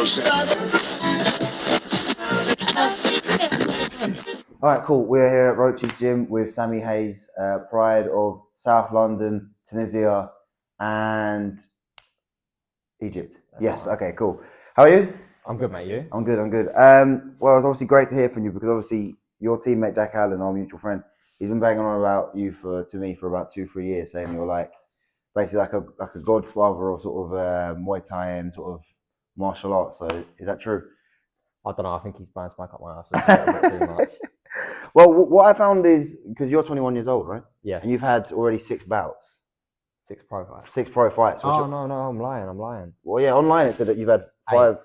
All right, cool. We're here at Roach's Gym with Sami Hayes, pride of South London, Tunisia, and Egypt. Yes, okay, cool. How are you? I'm good, mate. You? I'm good, I'm good. Well, it's obviously great to hear from you because obviously your teammate Jack Allen, our mutual friend, he's been banging on about you to me for about 2-3 years, saying you're like basically like a godfather or sort of Muay Thai and sort of martial arts. So is that true? I don't know. I think he's blowing smoke up my ass a little bit too much. Well, what I found is because you're 21 years old, right? Yeah. And you've had already 6 bouts. 6 pro fights. 6 pro fights. Oh, no, I'm lying. Well, yeah, online it said that you've had 8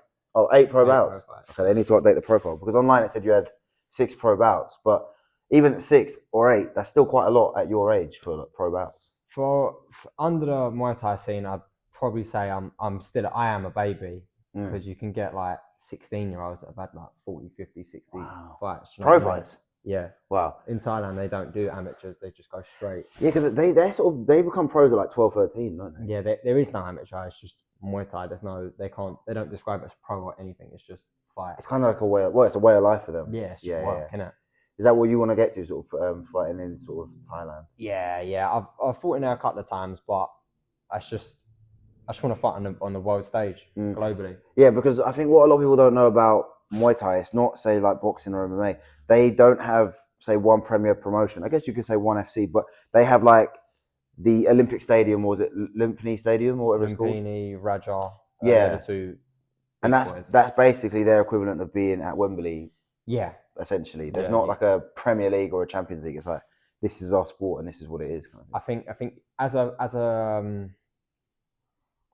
pro bouts. Okay, they need to update the profile because online it said you had 6 pro bouts. But even at 6 or 8, that's still quite a lot at your age for like, pro bouts. For under the Muay Thai scene, I'd probably say I am a baby because you can get like 16-year-olds that have had like 40, 50, 60 fights. You know Pro what I mean? fights? Yeah. Wow. In Thailand, they don't do amateurs. They just go straight. Yeah, because they become pros at like 12, 13, don't they? Yeah, there is no amateur. It's just Muay Thai. They don't describe it as pro or anything. It's just fight. It's kind of like it's a way of life for them. Yeah, it's work, innit? Is that what you want to get to, sort of fighting in sort of Thailand? Yeah. I've fought in there a couple of times, but I just want to fight on the world stage globally. Yeah, because I think what a lot of people don't know about Muay Thai, it's not say like boxing or MMA. They don't have say one premier promotion. I guess you could say one FC, but they have like the Olympic Stadium, or was it Lumpini Stadium or whatever it's called? Lumpini, Raja. Yeah. The two. And that's basically their equivalent of being at Wembley. Yeah. Essentially, there's not like a Premier League or a Champions League. It's like this is our sport and this is what it is. Kind of thing. I think as a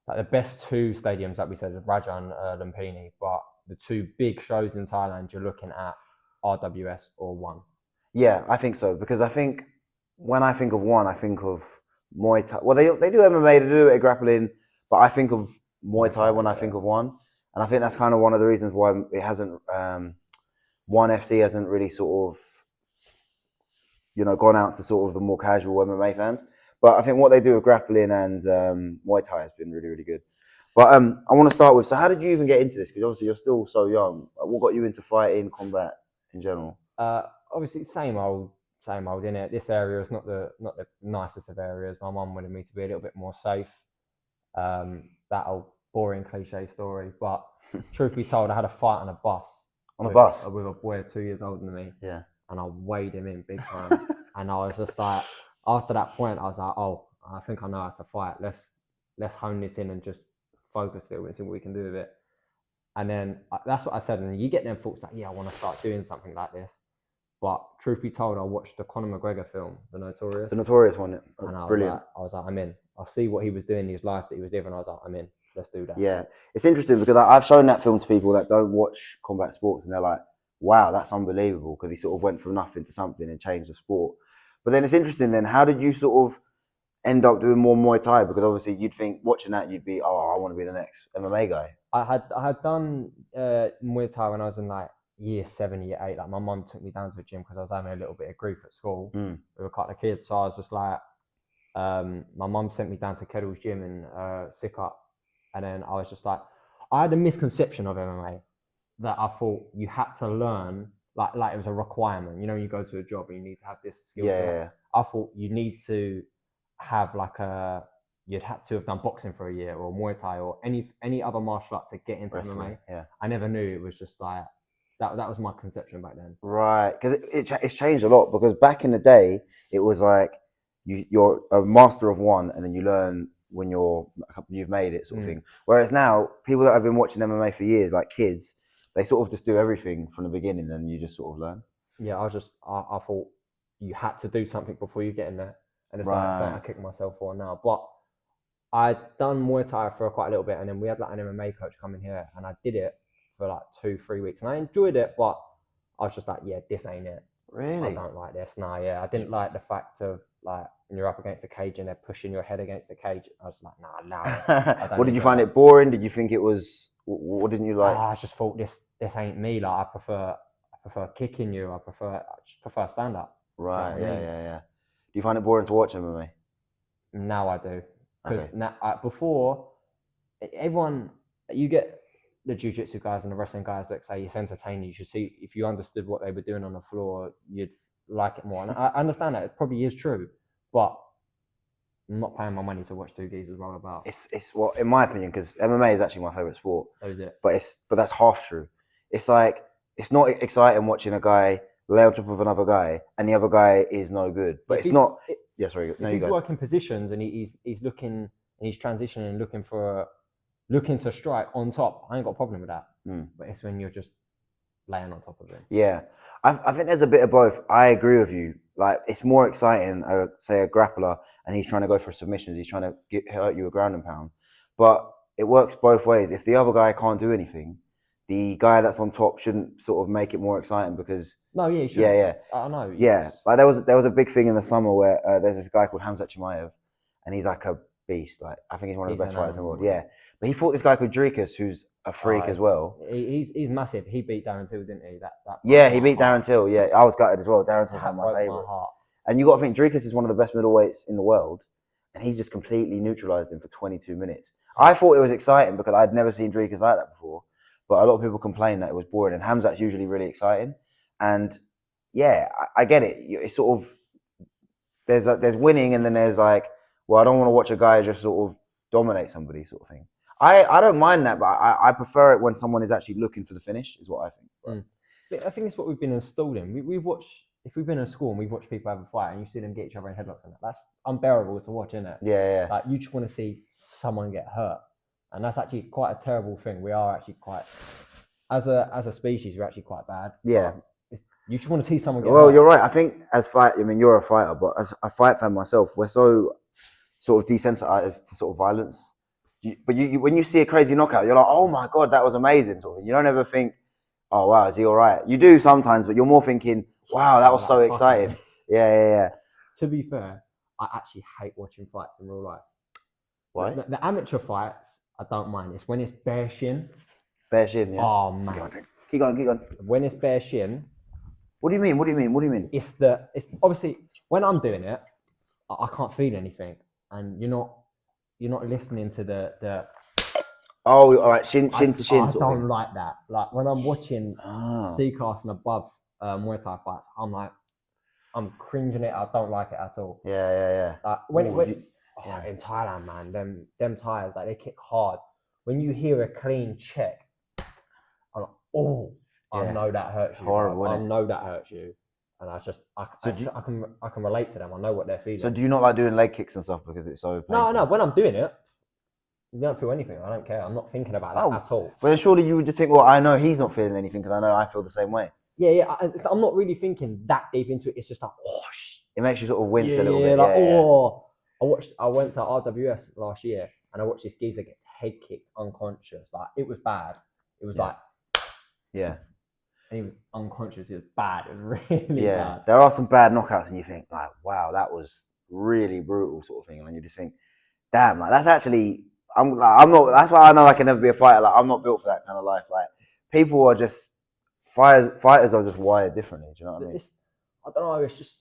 like the best 2 stadiums that we said, Raja and Lumpini, but the 2 big shows in Thailand, you're looking at RWS or One. Yeah, I think so because I think when I think of One, I think of Muay Thai. Well, they do MMA, they do a bit of grappling, but I think of Muay Thai when I think of One, and I think that's kind of one of the reasons why it hasn't. One FC hasn't really sort of, gone out to sort of the more casual MMA fans. But I think what they do with grappling and Muay Thai has been really, really good. But I want to start with, so how did you even get into this? Because obviously you're still so young. What got you into fighting, combat in general? Obviously, same old, innit? This area is not the nicest of areas. My mum wanted me to be a little bit more safe. That old boring cliche story. But truth be told, I had a fight on a bus. On a bus? With a boy 2 years older than me. Yeah. And I weighed him in big time. And I was just like, after that point, I was like, oh, I think I know how to fight. Let's hone this in and just focus a little bit and see what we can do with it. And then that's what I said. And you get them thoughts like, yeah, I want to start doing something like this. But truth be told, I watched the Conor McGregor film, The Notorious. The Notorious one. And Brilliant. I was like, I'm in. I'll see what he was doing in his life that he was living. I was like, I'm in. Let's do that. Yeah. It's interesting because I've shown that film to people that don't watch combat sports and they're like, wow, that's unbelievable because he sort of went from nothing to something and changed the sport. But then it's interesting then, how did you sort of end up doing more Muay Thai? Because obviously you'd think watching that, you'd be, oh, I want to be the next MMA guy. I had done Muay Thai when I was in like year 7, year 8. Like my mum took me down to the gym because I was having a little bit of grief at school with a couple of kids. So I was just like, my mum sent me down to Kettle's gym in Sikkup. And then I was just like, I had a misconception of MMA that I thought you had to learn, like it was a requirement. You know, you go to a job and you need to have this skill set. Yeah. I thought you need to have you'd have to have done boxing for a year or Muay Thai or any other martial art to get into MMA. Yeah. I never knew it was just like, that was my conception back then. Right, because it's changed a lot because back in the day, it was like you're a master of one and then you learn when you've made it sort of thing. Whereas now, people that have been watching MMA for years, like kids, they sort of just do everything from the beginning and you just sort of learn. Yeah, I thought you had to do something before you get in there. And it's like something I kick myself for now. But I'd done Muay Thai for quite a little bit and then we had like an MMA coach come in here and I did it for like 2-3 weeks and I enjoyed it, but I was just like, yeah, this ain't it. Really? I don't like this. No, yeah. I didn't like the fact of like when you're up against the cage and they're pushing your head against the cage. I was like, nah. What did you find it boring? Did you think it was? What didn't you like? I just thought this ain't me. Like I prefer kicking you. I just prefer stand up. Right. Yeah. Do you find it boring to watch MMA? Now I do because now before everyone you get the jiu-jitsu guys and the wrestling guys that say it's entertaining. You should see, if you understood what they were doing on the floor, you'd like it more. And I understand that it probably is true, but I'm not paying my money to watch two geezers roll about. It's well, in my opinion, because MMA is actually my favorite sport. That is it. But that's half true. It's like it's not exciting watching a guy lay on top of another guy and the other guy is no good. But it's not. Yeah, sorry. No, you go. He's working positions and he's looking and he's transitioning and looking to strike on top. I ain't got a problem with that. But it's when you're just laying on top of it. Yeah, I think there's a bit of both. I agree with you. Like it's more exciting, say a grappler, and he's trying to go for submissions. He's trying to hurt you a ground and pound. But it works both ways. If the other guy can't do anything, the guy that's on top shouldn't sort of make it more exciting because. No, yeah, sure. Yeah. I know. Yeah, like there was a big thing in the summer where there's this guy called Chimaev, and he's like a beast. Like I think he's one of the best fighters in the world. Yeah, but he fought this guy called Dricus, who's a freak as well. He's massive. He beat Darren Till, didn't he? Yeah, he beat Darren Till. Yeah, I was gutted as well. Darren Till's one of my favorites. And you got to think Dricus is one of the best middleweights in the world, and he's just completely neutralized him for 22 minutes. I thought it was exciting because I'd never seen Dricus like that before, but a lot of people complain that it was boring. And Hamzat's usually really exciting, and yeah, I get it. It's sort of there's winning, and then there's like, well, I don't want to watch a guy just sort of dominate somebody, sort of thing. I don't mind that, but I prefer it when someone is actually looking for the finish, is what I think. I think it's what we've been installed in. We've watched, if we've been in school and we've watched people have a fight and you see them get each other in headlocks, and that's unbearable to watch, isn't it? Yeah. Like you just want to see someone get hurt, and that's actually quite a terrible thing. We are actually quite, as a species, we're actually quite bad. Yeah. You just want to see someone get Well, hurt. you're right. I think you're a fighter, but as a fight fan myself, we're so sort of desensitized to sort of violence. But when you see a crazy knockout, you're like, oh my God, that was amazing. Sort of. You don't ever think, oh wow, is he all right? You do sometimes, but you're more thinking, wow, that was so exciting. Yeah. To be fair, I actually hate watching fights in real life. Why? The amateur fights, I don't mind. It's when it's bare shin. Bare shin, yeah. Oh man. Keep going. When it's bare shin. What do you mean? It's obviously when I'm doing it, I can't feel anything, and you're not listening to the. Oh, all right, shin to shin. I don't like that. Like when I'm watching C-class and above Muay Thai fights, I'm cringing it. I don't like it at all. Yeah. In Thailand, man, them Thais, like they kick hard. When you hear a clean check, I'm like, oh. I know that hurts you. Horrible, I know that hurts you, and I can relate to them. I know what they're feeling. So do you not like doing leg kicks and stuff because it's so painful? No. When I'm doing it, you don't feel anything. I don't care. I'm not thinking about that at all. Well, then surely you would just think, well, I know he's not feeling anything because I know I feel the same way. Yeah. I'm not really thinking that deep into it. It's just like, it makes you sort of wince a little bit. I went to RWS last year and I watched this geezer get head kicked unconscious. Like it was bad. It was like. Yeah. And he was unconscious. It was bad. It was really bad. There are some bad knockouts, and you think like, "Wow, that was really brutal," sort of thing, and then you just think, "Damn, like that's actually." I'm not. That's why I know I can never be a fighter. Like I'm not built for that kind of life. Like people are just fighters are just wired differently. Do you know what I mean? I don't know. It's just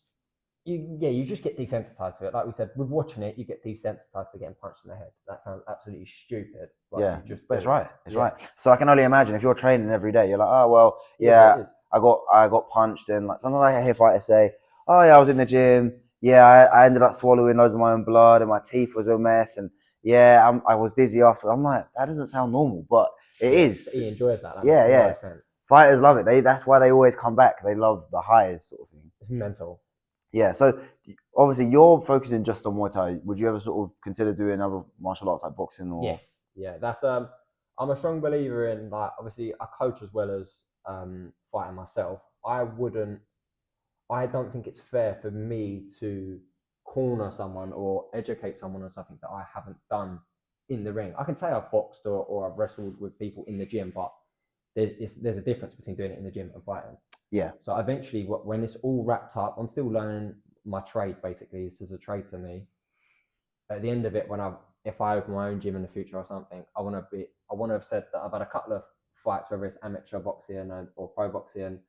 you just get desensitized to it. Like we said, with watching it, you get desensitized to getting punched in the head. That sounds absolutely stupid. But it's right. It's right. So I can only imagine if you're training every day, you're like, oh well, I got punched, and like sometimes I hear fighters say, oh yeah, I was in the gym. Yeah, I ended up swallowing loads of my own blood, and my teeth was a mess, and I was dizzy after. I'm like, that doesn't sound normal, but it is. He enjoys that. Yeah. Fighters love it. That's why they always come back. They love the highs, sort of thing. It's mental. Yeah, so obviously you're focusing just on Muay Thai. Would you ever sort of consider doing other martial arts like boxing or? Yes, yeah. That's I'm a strong believer in, like, obviously I coach as well as fighting myself. I don't think it's fair for me to corner someone or educate someone on something that I haven't done in the ring. I can say I've boxed or I've wrestled with people in the gym, but there's a difference between doing it in the gym and fighting. Yeah. So eventually, when it's all wrapped up, I'm still learning my trade. Basically, this is a trade to me. At the end of it, if I open my own gym in the future or something, I want to have said that I've had a couple of fights, whether it's amateur boxing or pro boxing,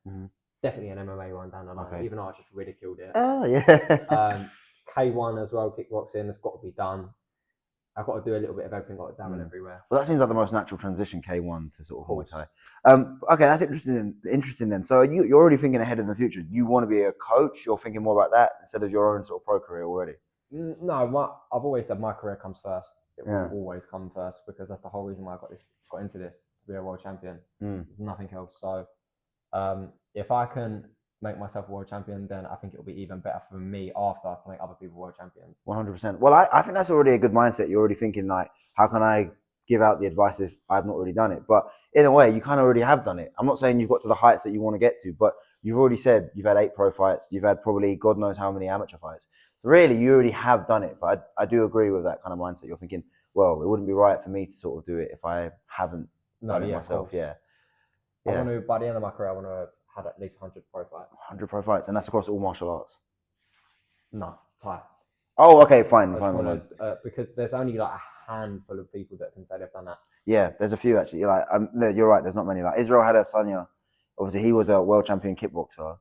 definitely an MMA one down the line. Okay. Even though I just ridiculed it. Oh yeah. K1 as well, kickboxing. It's got to be done. I've got to do a little bit of everything, got to dabble everywhere. Well, that seems like the most natural transition, K1 to sort of Muay Course. Thai. Okay, that's interesting. Interesting then. So you're already thinking ahead in the future. You want to be a coach. You're thinking more about that instead of your own sort of pro career already. No, I've always said my career comes first. It will always come first because that's the whole reason why I got into this, to be a world champion. There's nothing else. So if I can make myself a world champion, then I think it'll be even better for me after to make other people world champions. 100%. Well, I think that's already a good mindset. You're already thinking like, how can I give out the advice if I've not already done it? But in a way, you kind of already have done it. I'm not saying you've got to the heights that you want to get to, but you've already said you've had 8 pro fights. You've had probably God knows how many amateur fights. Really, you already have done it. But I do agree with that kind of mindset. You're thinking, well, it wouldn't be right for me to sort of do it if I haven't done it myself. Yeah. I want to, by the end of my career, I want to have at least 100 pro fights. 100 pro fights, and that's across all martial arts. No, Thai. Oh, okay, fine. Because there's only like a handful of people that can say they've done that. Yeah, there's a few actually. Like, you're right. There's not many. Like Israel Adesanya, obviously he was a world champion kickboxer,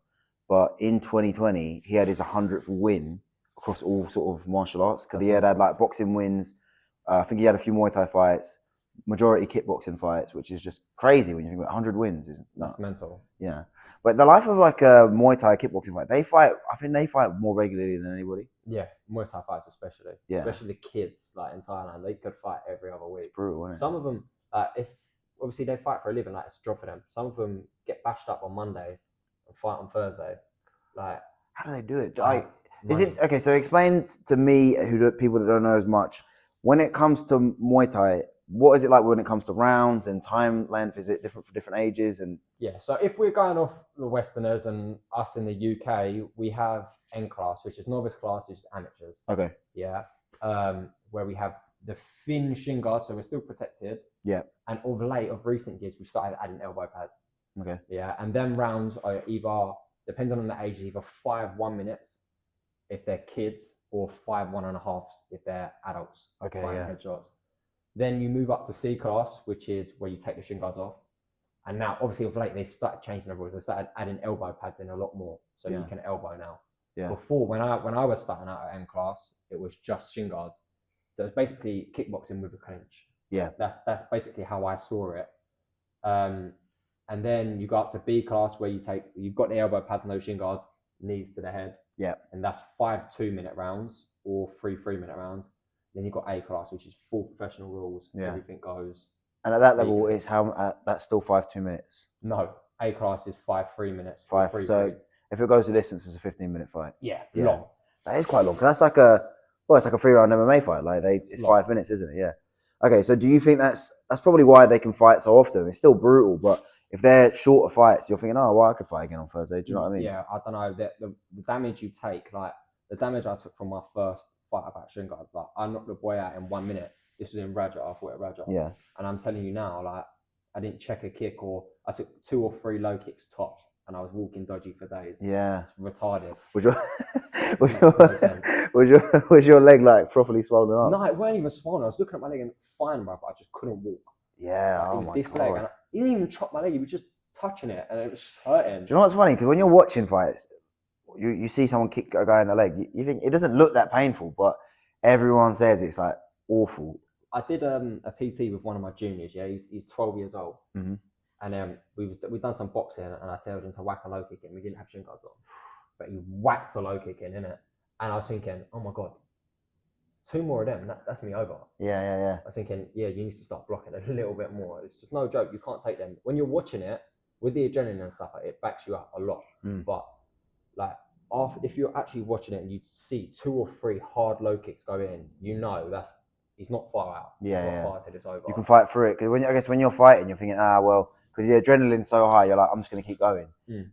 but in 2020 he had his 100th win across all sort of martial arts because he had like boxing wins. I think he had a few Muay Thai fights, majority kickboxing fights, which is just crazy when you think about 100 wins. Is nuts. That's mental. Yeah. But the life of like a Muay Thai kickboxing fight, I think they fight more regularly than anybody. Yeah, Muay Thai fights especially. Yeah. Especially the kids, like in Thailand, they could fight every other week. Brutal, isn't it? Some of them, if obviously they fight for a living, like it's a job for them. Some of them get bashed up on Monday and fight on Thursday. Like, how do they do it? Is it okay? So explain to me, people that don't know as much, when it comes to Muay Thai. What is it like when it comes to rounds and time length? Is it different for different ages? And yeah, so if we're going off the Westerners and us in the UK, we have N class, which is novice class, which is amateurs. Okay. Yeah. Where we have the thin shin guards, so we're still protected. Yeah. And of recent years, we started adding elbow pads. Okay. Yeah, and then rounds are either, depending on the age, either 5 1 minutes if they're kids, or 5 1.5 if they're adults. Okay. Headshots. Then you move up to C class, which is where you take the shin guards off. And now, obviously, of late, they've started changing the rules. They started adding elbow pads in a lot more, so you can elbow now. Yeah. Before, when I was starting out at N class, it was just shin guards. So it's basically kickboxing with a clinch. Yeah. That's basically how I saw it. And then you go up to B class, where you've got the elbow pads and those shin guards, knees to the head. Yeah. And that's 5 2-minute rounds or 3 3-minute rounds. Then you've got A class, which is full professional rules. Yeah. Everything goes. And at that level, is that's still 5 2 minutes. No, A class is 5 3 minutes. 5. So if it goes the distance, it's a 15-minute fight. Yeah, long. That is quite long. Cause that's like it's like a 3-round MMA fight. Like it's long. 5 minutes, isn't it? Yeah. Okay, so do you think that's probably why they can fight so often? It's still brutal, but if they're shorter fights, you're thinking, oh, well, I could fight again on Thursday. Do you know what I mean? Yeah, I don't know. The damage you take, like the damage I took from my first fight about shin guards, like I knocked the boy out in 1 minute. This was in Raja, I fought at Raja. Yeah. And I'm telling you now, like I didn't check a kick, or I took 2 or 3 low kicks tops, and I was walking dodgy for days. Yeah. It's retarded. Was your leg like properly swollen up? No, it weren't even swollen. I was looking at my leg and fine, bro, but I just couldn't walk. Yeah. Like, it was this leg, and he didn't even chop my leg. He was just touching it, and it was hurting. Do you know what's funny? Because when you're watching fights, you see someone kick a guy in the leg. You think it doesn't look that painful, but everyone says it's like awful. I did a PT with one of my juniors. Yeah, he's 12 years old, and we've done some boxing, and I told him to whack a low kick, and we didn't have shin guards on, but he whacked a low kick in it, and I was thinking, oh my god, 2 more of them, and that's me over. Yeah. I was thinking, yeah, you need to start blocking a little bit more. It's just no joke. You can't take them when you're watching it with the adrenaline and stuff. It backs you up a lot, but like if you're actually watching it and you see 2 or 3 hard low kicks go in, you know he's not far out. Yeah, he's not far till it's over. You can fight through it because I guess when you're fighting, you're thinking, because the adrenaline's so high, you're like, I'm just gonna keep going.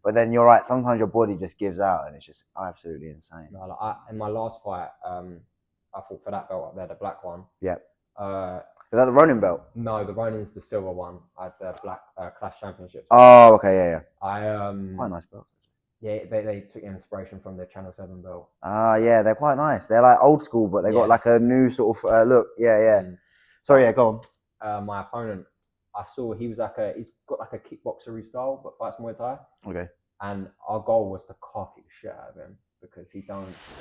But then you're right. Sometimes your body just gives out, and it's just absolutely insane. No, like in my last fight, I fought for that belt up there, the black one. Yeah. Is that the Ronin belt? No, the Ronin's the silver one. I had the black Clash Championships. Oh, okay, yeah. Quite a nice belt. Yeah, they took inspiration from the Channel 7 belt. Yeah, they're quite nice. They're like old school, but they got like a new sort of look. Yeah. Sorry, go on. My opponent, I saw he's got like a kickboxery style, but fights Muay Thai. Okay. And our goal was to car kick shit out of him because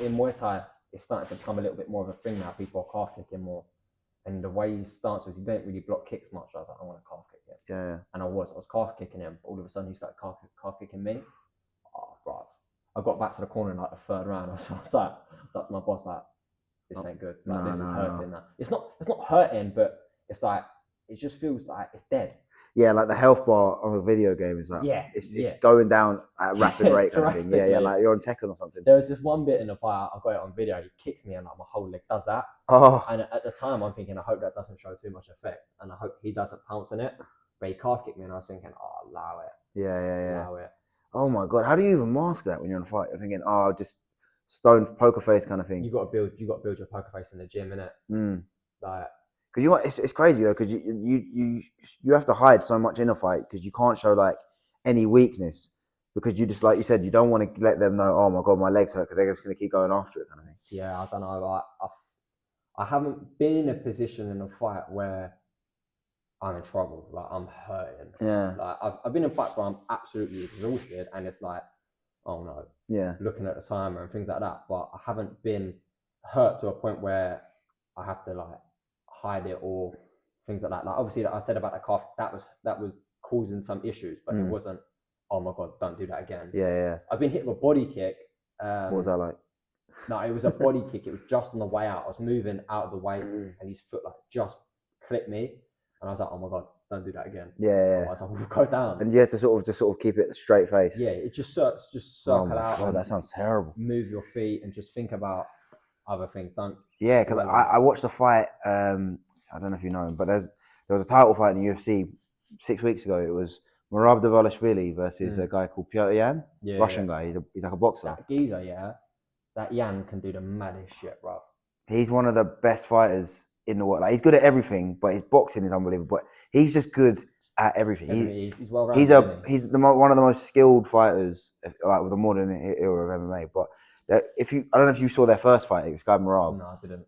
in Muay Thai, it's starting to become a little bit more of a thing now. People are car kicking more. and the way his stance was, he didn't really block kicks much. I was like, I want to calf kick him. Yeah. And I was calf kicking him. All of a sudden, he started calf kicking me. Oh, bro. I got back to the corner in like the third round. I was like to my boss, like, this ain't good. Like, this is hurting. Now. It's not hurting, but it's like, it just feels like it's dead. Yeah, like the health bar on a video game is like, it's going down at a rapid rate kind of thing. Yeah, like you're on Tekken or something. There was this one bit in the fight, I got it on video, he kicks me and like my whole leg does that. Oh. And at the time, I'm thinking, I hope that doesn't show too much effect, and I hope he doesn't pounce on it. But he calf kicked me, and I was thinking, oh, allow it. Yeah. Allow it. Oh my God, how do you even mask that when you're in a fight? You're thinking, oh, just stone poker face kind of thing. You got to build your poker face in the gym, innit? Like, because it's crazy though, because you have to hide so much in a fight because you can't show like any weakness, because you just, like you said, you don't want to let them know, oh my God, my legs hurt, because they're just going to keep going after it kind of thing. Yeah, I don't know. Like, I haven't been in a position in a fight where I'm in trouble. Like, I'm hurting. Yeah. Like, I've been in fights where I'm absolutely exhausted, and it's like, oh no. Yeah. Looking at the timer and things like that, but I haven't been hurt to a point where I have to like hide it or things like that. Like, obviously, like I said about the calf, that was causing some issues, but it wasn't, oh my God, don't do that again. Yeah. I've been hit with a body kick. What was that like? No, it was a body kick. It was just on the way out. I was moving out of the way, and his foot like just clipped me, and I was like, oh my God, don't do that again. Yeah. Otherwise I will go down. And you have to sort of keep it straight face. Yeah, it just circle out. God, that sounds terrible. Move your feet and just think about other things. Don't. Yeah, because I watched the fight. I don't know if you know him, but there was a title fight in the UFC 6 weeks ago. It was Merab Dvalishvili versus a guy called Piotr Yan, Russian guy. He's like a boxer. That geezer, that Yan can do the maddest shit, bro. He's one of the best fighters in the world. Like, he's good at everything, but his boxing is unbelievable. But he's just good at everything. He's well rounded. He's one of the most skilled fighters, like with the modern era of MMA. But I don't know if you saw their first fight, this guy Merab. No, I didn't.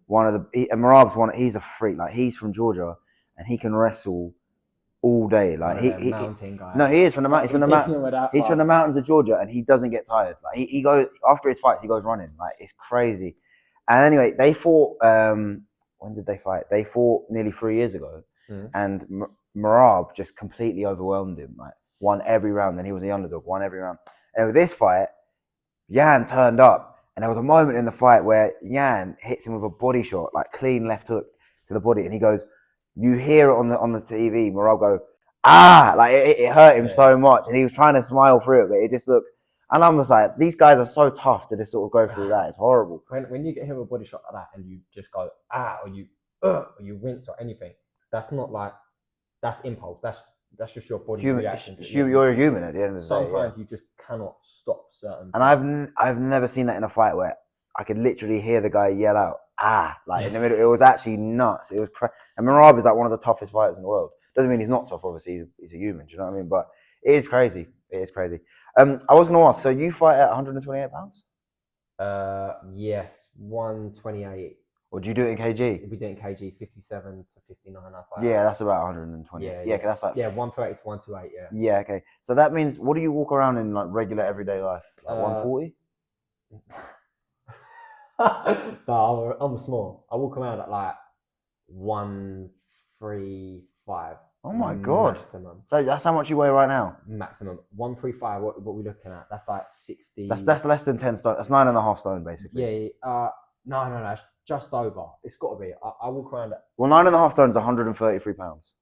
And Merab's he's a freak. Like, he's from Georgia, and he can wrestle all day. Like, mountain guy. No, he is from the mountains. He's from the mountains of Georgia, and he doesn't get tired. Like, he goes after his fights, he goes running. Like, it's crazy. And anyway, they fought. When did they fight? They fought nearly 3 years ago, and Merab just completely overwhelmed him. Like, won every round, and he was the underdog. Won every round. And with this fight, Yan turned up, and there was a moment in the fight where Yan hits him with a body shot, like clean left hook to the body, and he goes. You hear it on the TV, Merab go, like it hurt him so much, and he was trying to smile through it, but it just looked. And I'm just like, these guys are so tough to just sort of go through that. It's horrible. When you get hit with a body shot like that, and you just go or you wince or anything, that's not like, that's impulse. That's just your body reaction. You're a human at the end of the day. Sometimes you just cannot stop certain. And I've never seen that in a fight where I could literally hear the guy yell out, like in the middle. It was actually nuts. It was crazy. And Merab is like one of the toughest fighters in the world. Doesn't mean he's not tough, obviously. He's a human, do you know what I mean? But it is crazy. It is crazy. I was going to ask, so you fight at 128 pounds? Yes, 128. Or do you do it in kg? We do it in kg, 57 to 59. I fight. Yeah, that's about 120. Yeah, that's like 130 to 128. Yeah, okay. So that means, what do you walk around in like regular everyday life? Like 140? No, I'm small. I walk around at like 135. Oh my God. Maximum. So that's how much you weigh right now? Maximum. 135. What we looking at? That's like 60. That's less than 10 stone. That's 9.5 stone, basically. Yeah. No. It's just over. It's got to be. I walk around at. Well, 9.5 stone is 133 pounds.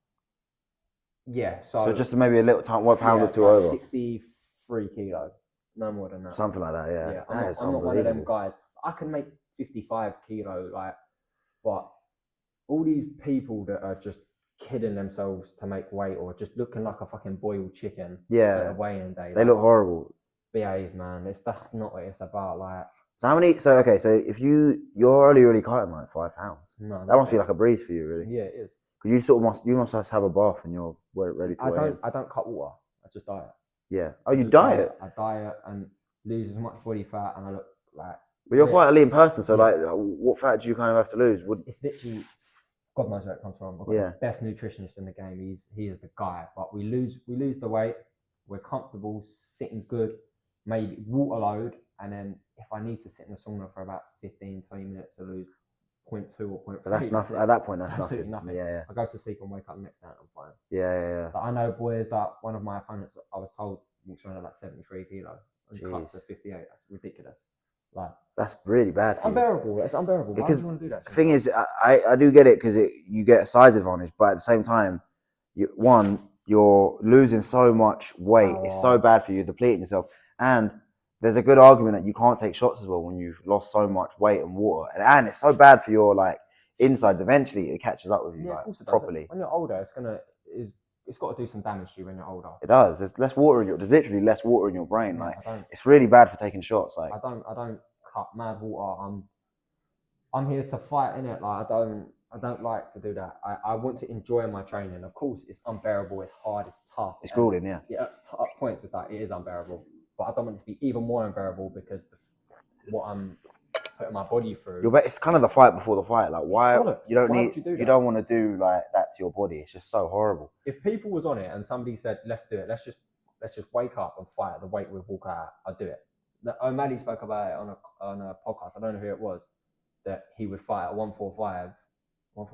Yeah. So just maybe a little time, 1 pound or two over. 63 kilos. No more than that. Something like that. Yeah. I'm not one of them guys. I can make 55 kilo, like, but all these people that are just kidding themselves to make weight or just looking like a fucking boiled chicken at a weighing day. They look horrible. Behave, man. That's not what it's about. Like, so how many? So okay, so if you're only cutting like 5 pounds, no, that must be like a breeze for you, really. Yeah, it is. Because you must have a bath and you're ready to weigh in. I don't cut water. I just diet. Yeah. Oh, you diet? I diet and lose as much body fat, and I look like. But you're quite a lean person, so like, what fat do you kind of have to lose? It's literally, God knows where it comes from. I've got the best nutritionist in the game. He is the guy. But we lose the weight. We're comfortable, sitting good, maybe water load, and then if I need to sit in the sauna for about 15, 20 minutes to lose 0.2 or 0.3. But that's nothing. At that point, that's absolutely nothing. nothing. Yeah, I go to sleep and wake up the next day and I'm fine. yeah. But I know boys that one of my opponents, I was told, walks around at like 73 kilo and cuts to 58. That's ridiculous. Like, that's really bad. It's unbearable. It's unbearable. Why would you want to do that? The thing is, I do get it because you get a size advantage, but at the same time, you're losing so much weight. It's so bad for you, depleting yourself. And there's a good argument that you can't take shots as well when you've lost so much weight and water. And it's so bad for your like insides. Eventually, it catches up with you properly. When you're older, it's got to do some damage to you when you're older. It does. There's less water there's literally less water in your brain. Yeah, like it's really bad for taking shots. Like I don't cut mad water. I'm here to fight, innit? Like I don't like to do that. I want to enjoy my training. Of course, it's unbearable. It's hard. It's tough. It's grueling. Yeah. Yeah. At points, it's like it is unbearable. But I don't want it to be even more unbearable because what I'm putting my body through. It's kind of the fight before the fight. Like why you don't want to do like that to your body. It's just so horrible. If people was on it and somebody said, "Let's do it. Let's just wake up and fight at the weight we walk out," I'd do it. O'Malley spoke about it on a podcast. I don't know who it was. That he would fight at 145 or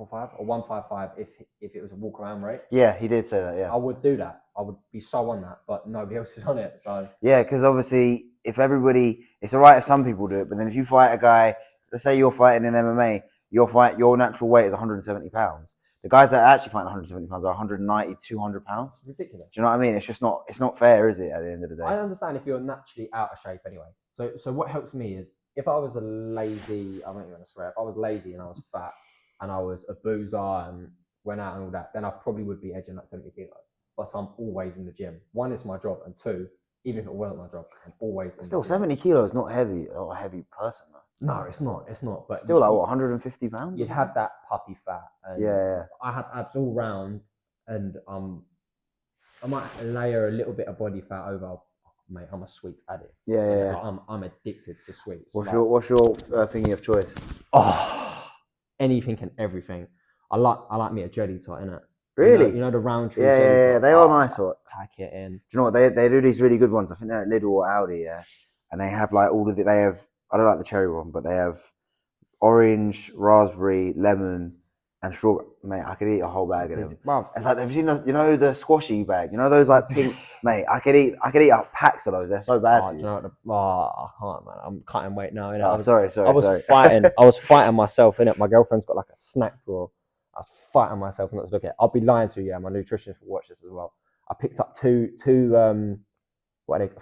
155 if it was a walk around rate. Yeah, he did say that. Yeah, I would do that. I would be so on that, but nobody else is on it. So yeah, because obviously, if everybody, it's alright if some people do it, but then if you fight a guy, let's say you're fighting in MMA, your natural weight is 170 pounds. The guys that are actually fighting 170 pounds are 190, 200 pounds. It's ridiculous. Do you know what I mean? It's just not. It's not fair, is it? At the end of the day, I understand if you're naturally out of shape anyway. So what helps me is if I was a lazy, I'm not even gonna swear. If I was lazy and I was fat and I was a boozer and went out and all that, then I probably would be edging that 70 kilos. But I'm always in the gym. One, it's my job, and two, even if it wasn't my job, I'm always in still the gym. 70 kilos not heavy. Not a heavy person though. No, it's not. It's not. But still, like what, 150 pounds? You'd have that puppy fat. And yeah. I have abs all round, and I might layer a little bit of body fat over. Mate, I'm a sweets addict. Yeah. I'm addicted to sweets. What's your thingy of choice? Oh, anything and everything. I like me a jelly tot, innit? Really? You know the round tree. Yeah. They are nice. Pack it in. Do you know what they do? These really good ones. I think they're at Lidl or Aldi. Yeah, and they have like all of it. They have. I don't like the cherry one, but they have orange, raspberry, lemon, and strawberry. Mate, I could eat a whole bag of them. Wow. It's like, have you seen those, the squashy bag? You know those like pink. Mate, I could eat packs of those. They're so bad for you. Do you know I can't, man. I'm cutting weight now. Oh, sorry. I was fighting myself, innit? My girlfriend's got like a snack drawer. I was fighting myself not to look at it. I'll be lying to you. Yeah, my nutritionist will watch this as well. I picked up two what are they?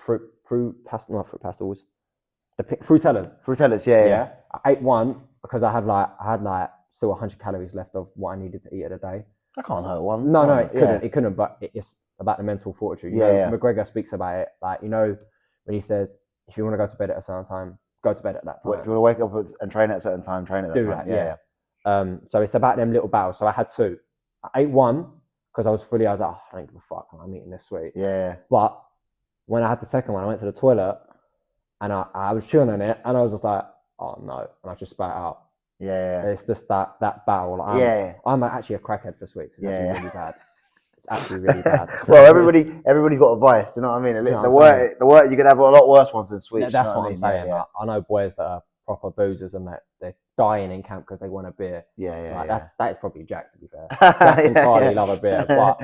Fruit pastels. The Frutellers. Yeah. I ate one because I had like still 100 calories left of what I needed to eat at a day. I can't hurt one. No, it couldn't. It couldn't. But it's about the mental fortitude. You know, McGregor speaks about it. Like, you know, when he says, if you want to go to bed at a certain time, go to bed at that time. If you want to wake up and train at a certain time, train at that time. Yeah. So it's about them little battles. So I had two. I ate one because I was like, oh, I don't give a fuck. I'm eating this sweet. Yeah. But when I had the second one, I went to the toilet and I was chewing on it and I was just like, oh no. And I just spat it out. Yeah. It's just that battle. Like, I'm actually a crackhead for sweets. It's actually really bad. It's actually really bad. Well, everybody's got a vice. Do you know what I mean? The word you could have a lot worse ones than sweets. That's what I'm saying. Yeah. Like, I know boys that are proper boozers and that they're dying in camp because they want a beer. That is probably Jack, to be fair. Jack entirely love a beer, but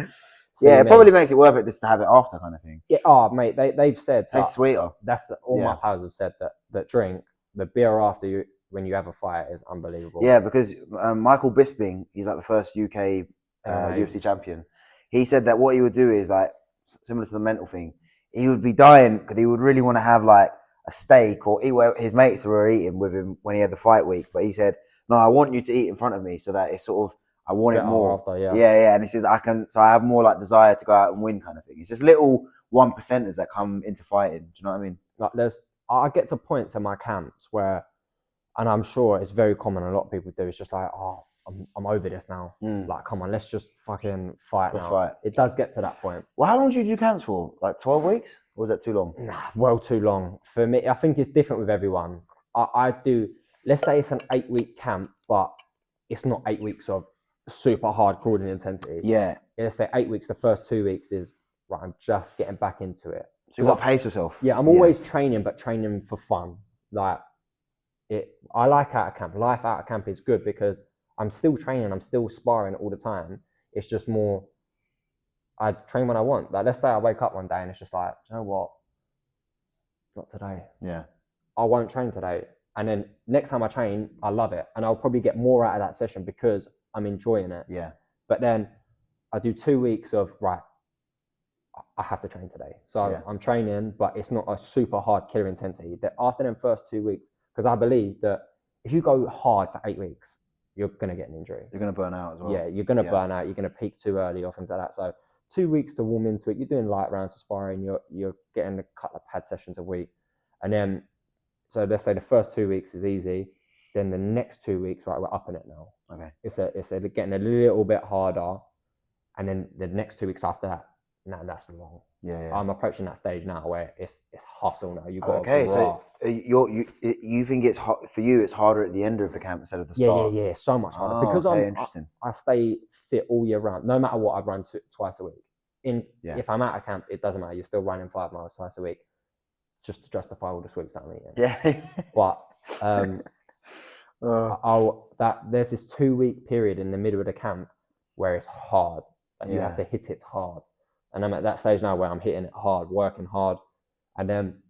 it probably makes it worth it just to have it after, kind of thing. Yeah. Oh, mate, they've said it's sweeter. That's all my pals have said that drink the beer after you. When you have a fight, is unbelievable. Yeah, because Michael Bisping, he's like the first UK UFC champion. He said that what he would do is like similar to the mental thing. He would be dying because he would really want to have like a steak or eat where his mates were eating with him when he had the fight week. But he said, "No, I want you to eat in front of me so that it's sort of I want it more." After, yeah. And he says so I have more like desire to go out and win, kind of thing. It's just little 1%ers that come into fighting. Do you know what I mean? Like I get to points in my camps where. And I'm sure it's very common. A lot of people do. It's just like, oh, I'm over this now. Like, come on, let's just fucking fight now. Fight. It does get to that point. Well, how long do you do camps for? Like 12 weeks? Or was that too long? Nah, well too long. For me, I think it's different with everyone. I do, let's say it's an 8-week camp, but it's not 8 weeks of super hard crawling intensity. Yeah. Let's say 8 weeks, the first 2 weeks is, right, I'm just getting back into it. So you've got to pace yourself. Yeah, I'm always training, but training for fun. Like, I like out of camp. Life out of camp is good because I'm still training, I'm still sparring all the time. It's just more, I train when I want. Like, let's say I wake up one day and it's just like, you know what? Not today. Yeah. I won't train today. And then next time I train, I love it. And I'll probably get more out of that session because I'm enjoying it. Yeah. But then I do 2 weeks of, right, I have to train today. So I'm training, but it's not a super hard killer intensity. That after them first 2 weeks, because I believe that if you go hard for 8 weeks, you're going to get an injury. You're going to burn out as well. Yeah, you're going to burn out. You're going to peak too early or things like that. So 2 weeks to warm into it. You're doing light rounds of sparring. You're getting a couple of pad sessions a week. And then, so let's say the first 2 weeks is easy. Then the next 2 weeks, right, we're upping it now. Okay. It's getting a little bit harder. And then the next 2 weeks after that, no, that's long. Yeah. I'm approaching that stage now where it's hustle now. You've got okay, to so you think it's for you? It's harder at the end of the camp instead of the start. Yeah, so much harder because interesting. I stay fit all year round. No matter what, I run twice a week. If I'm out of camp, it doesn't matter. You're still running 5 miles twice a week, just to justify all the sweets that I'm eating. Yeah. But there's this 2 week period in the middle of the camp where it's hard. Like you have to hit it hard. And I'm at that stage now where I'm hitting it hard, working hard. And then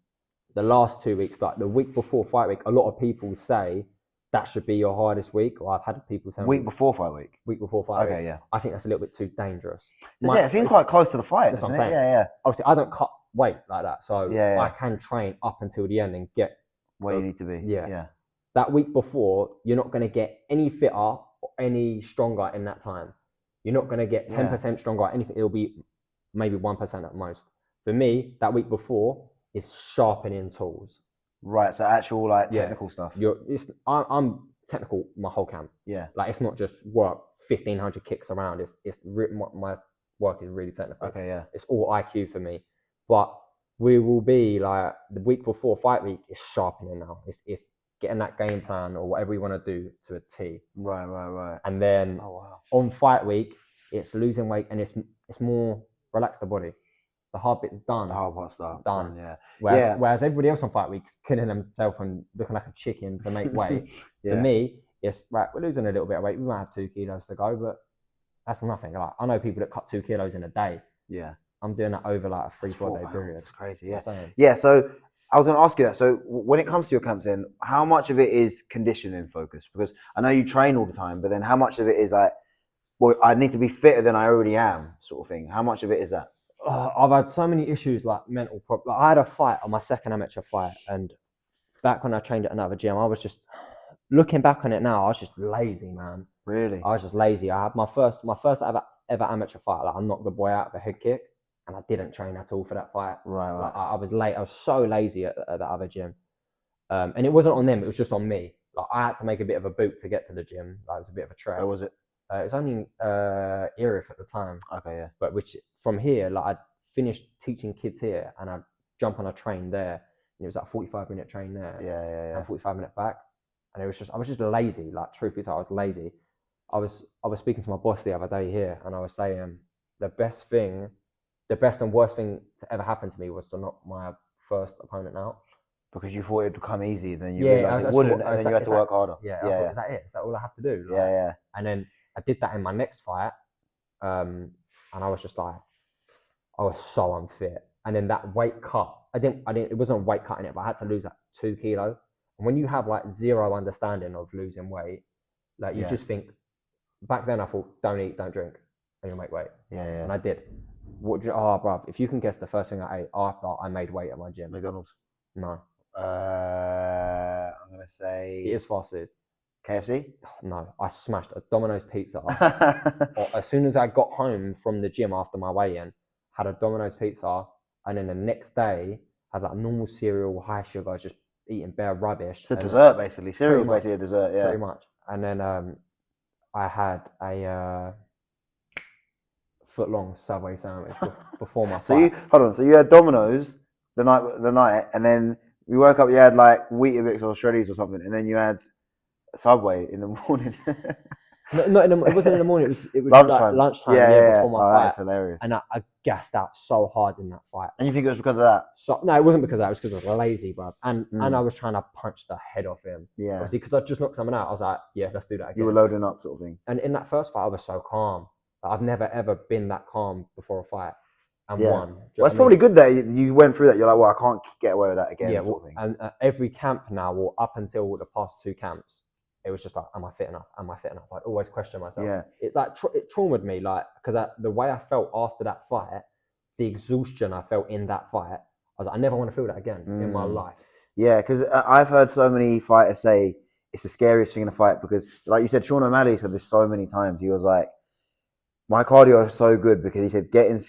the last 2 weeks, like the week before fight week, a lot of people say that should be your hardest week. Or I've had people tell me before fight week. Week before fight week. Okay, yeah. I think that's a little bit too dangerous. It seems quite close to the fight, doesn't it? Yeah. Obviously, I don't cut weight like that, so I can train up until the end and get where you need to be. Yeah. That week before, you're not going to get any fitter or any stronger in that time. You're not going to get 10% stronger or anything. It'll be maybe 1% at most. For me, that week before is sharpening tools. Right, so actual like technical stuff. I'm technical my whole camp. Yeah. Like it's not just work 1,500 kicks around. My work is really technical. Okay, yeah. It's all IQ for me. But we will be like the week before fight week is sharpening now. It's getting that game plan or whatever you want to do to a T. Right. And then on fight week, it's losing weight and it's more relax the body. The hard bit's done. The hard part's done. Yeah. Whereas everybody else on fight week's killing themselves and looking like a chicken to make weight. For me, it's right. We're losing a little bit of weight. We might have 2 kilos to go, but that's nothing. Like I know people that cut 2 kilos in a day. Yeah. I'm doing that over like a 3-4 day period. That's crazy. Yeah. So I was going to ask you that. So when it comes to your camps, then how much of it is conditioning focused? Because I know you train all the time, but then how much of it is like, well, I need to be fitter than I already am, sort of thing. How much of it is that? I've had so many issues, like mental problems. Like, I had a fight on my second amateur fight, and back when I trained at another gym, I was just looking back on it now. I was just lazy, man. Really? I was just lazy. I had my first ever amateur fight. Like I knocked the boy out of a head kick, and I didn't train at all for that fight. Right. Like, I was late. I was so lazy at the other gym, and it wasn't on them. It was just on me. Like I had to make a bit of a boot to get to the gym. Like it was a bit of a trek. Where was it? It was only Erith at the time. Okay, yeah. But which from here, like I'd finished teaching kids here, and I'd jump on a train there, and it was like a 45-minute train there. Yeah. And 45-minute back, and I was just lazy. Like truth be told, I was lazy. I was speaking to my boss the other day here, and I was saying the best and worst thing to ever happen to me was to knock my first opponent out. Because you thought it'd come easy, then you realised it wouldn't, and then you had to work harder. Yeah. Is that it? Is that all I have to do? Like, yeah. And then I did that in my next fight, and I was just like, I was so unfit. And then that weight cut, I didn't. It wasn't a weight cut in it, but I had to lose like 2 kilos. And when you have like zero understanding of losing weight, like you just think. Back then, I thought, don't eat, don't drink, and you'll make weight. Yeah. And I did. Bruv, if you can guess the first thing I ate after I made weight at my gym. McDonald's. No. I'm gonna say. It is fast food. KFC? No, I smashed a Domino's pizza. As soon as I got home from the gym after my weigh-in, had a Domino's pizza, and then the next day had like normal cereal, high sugar, just eating bare rubbish. It's a dessert, basically. Cereal is basically a dessert, yeah. Pretty much. And then I had a foot-long Subway sandwich before my fight. So you had Domino's the night, and then you woke up, you had like Weetabix or Shreddies or something, and then you had Subway in the morning. Not in the, it wasn't in the morning. It was Lunchtime. like lunchtime. Yeah, before my Oh, fight. that is hilarious. And I gassed out so hard in that fight. And you think it was because of that? So no, it wasn't because of that. It was because I was lazy, bro. And I was trying to punch the head off him. Yeah. Obviously, because I just knocked someone out. I was like, yeah, let's do that again. You were loading up, sort of thing. And in that first fight, I was so calm. Like, I've never ever been that calm before a fight and won. Well, it's probably good that you went through that. You're like, well, I can't get away with that again. Yeah. Sort of thing. And every camp now, or up until the past 2 camps, it was just like, am I fit enough? Am I fit enough? I'd always question myself. Yeah. It like it traumatized me, like, because the way I felt after that fight, the exhaustion I felt in that fight, I was like, I never want to feel that again in my life. Yeah, because I've heard so many fighters say it's the scariest thing in a fight because, like you said, Sean O'Malley said this so many times. He was like, my cardio is so good because he said getting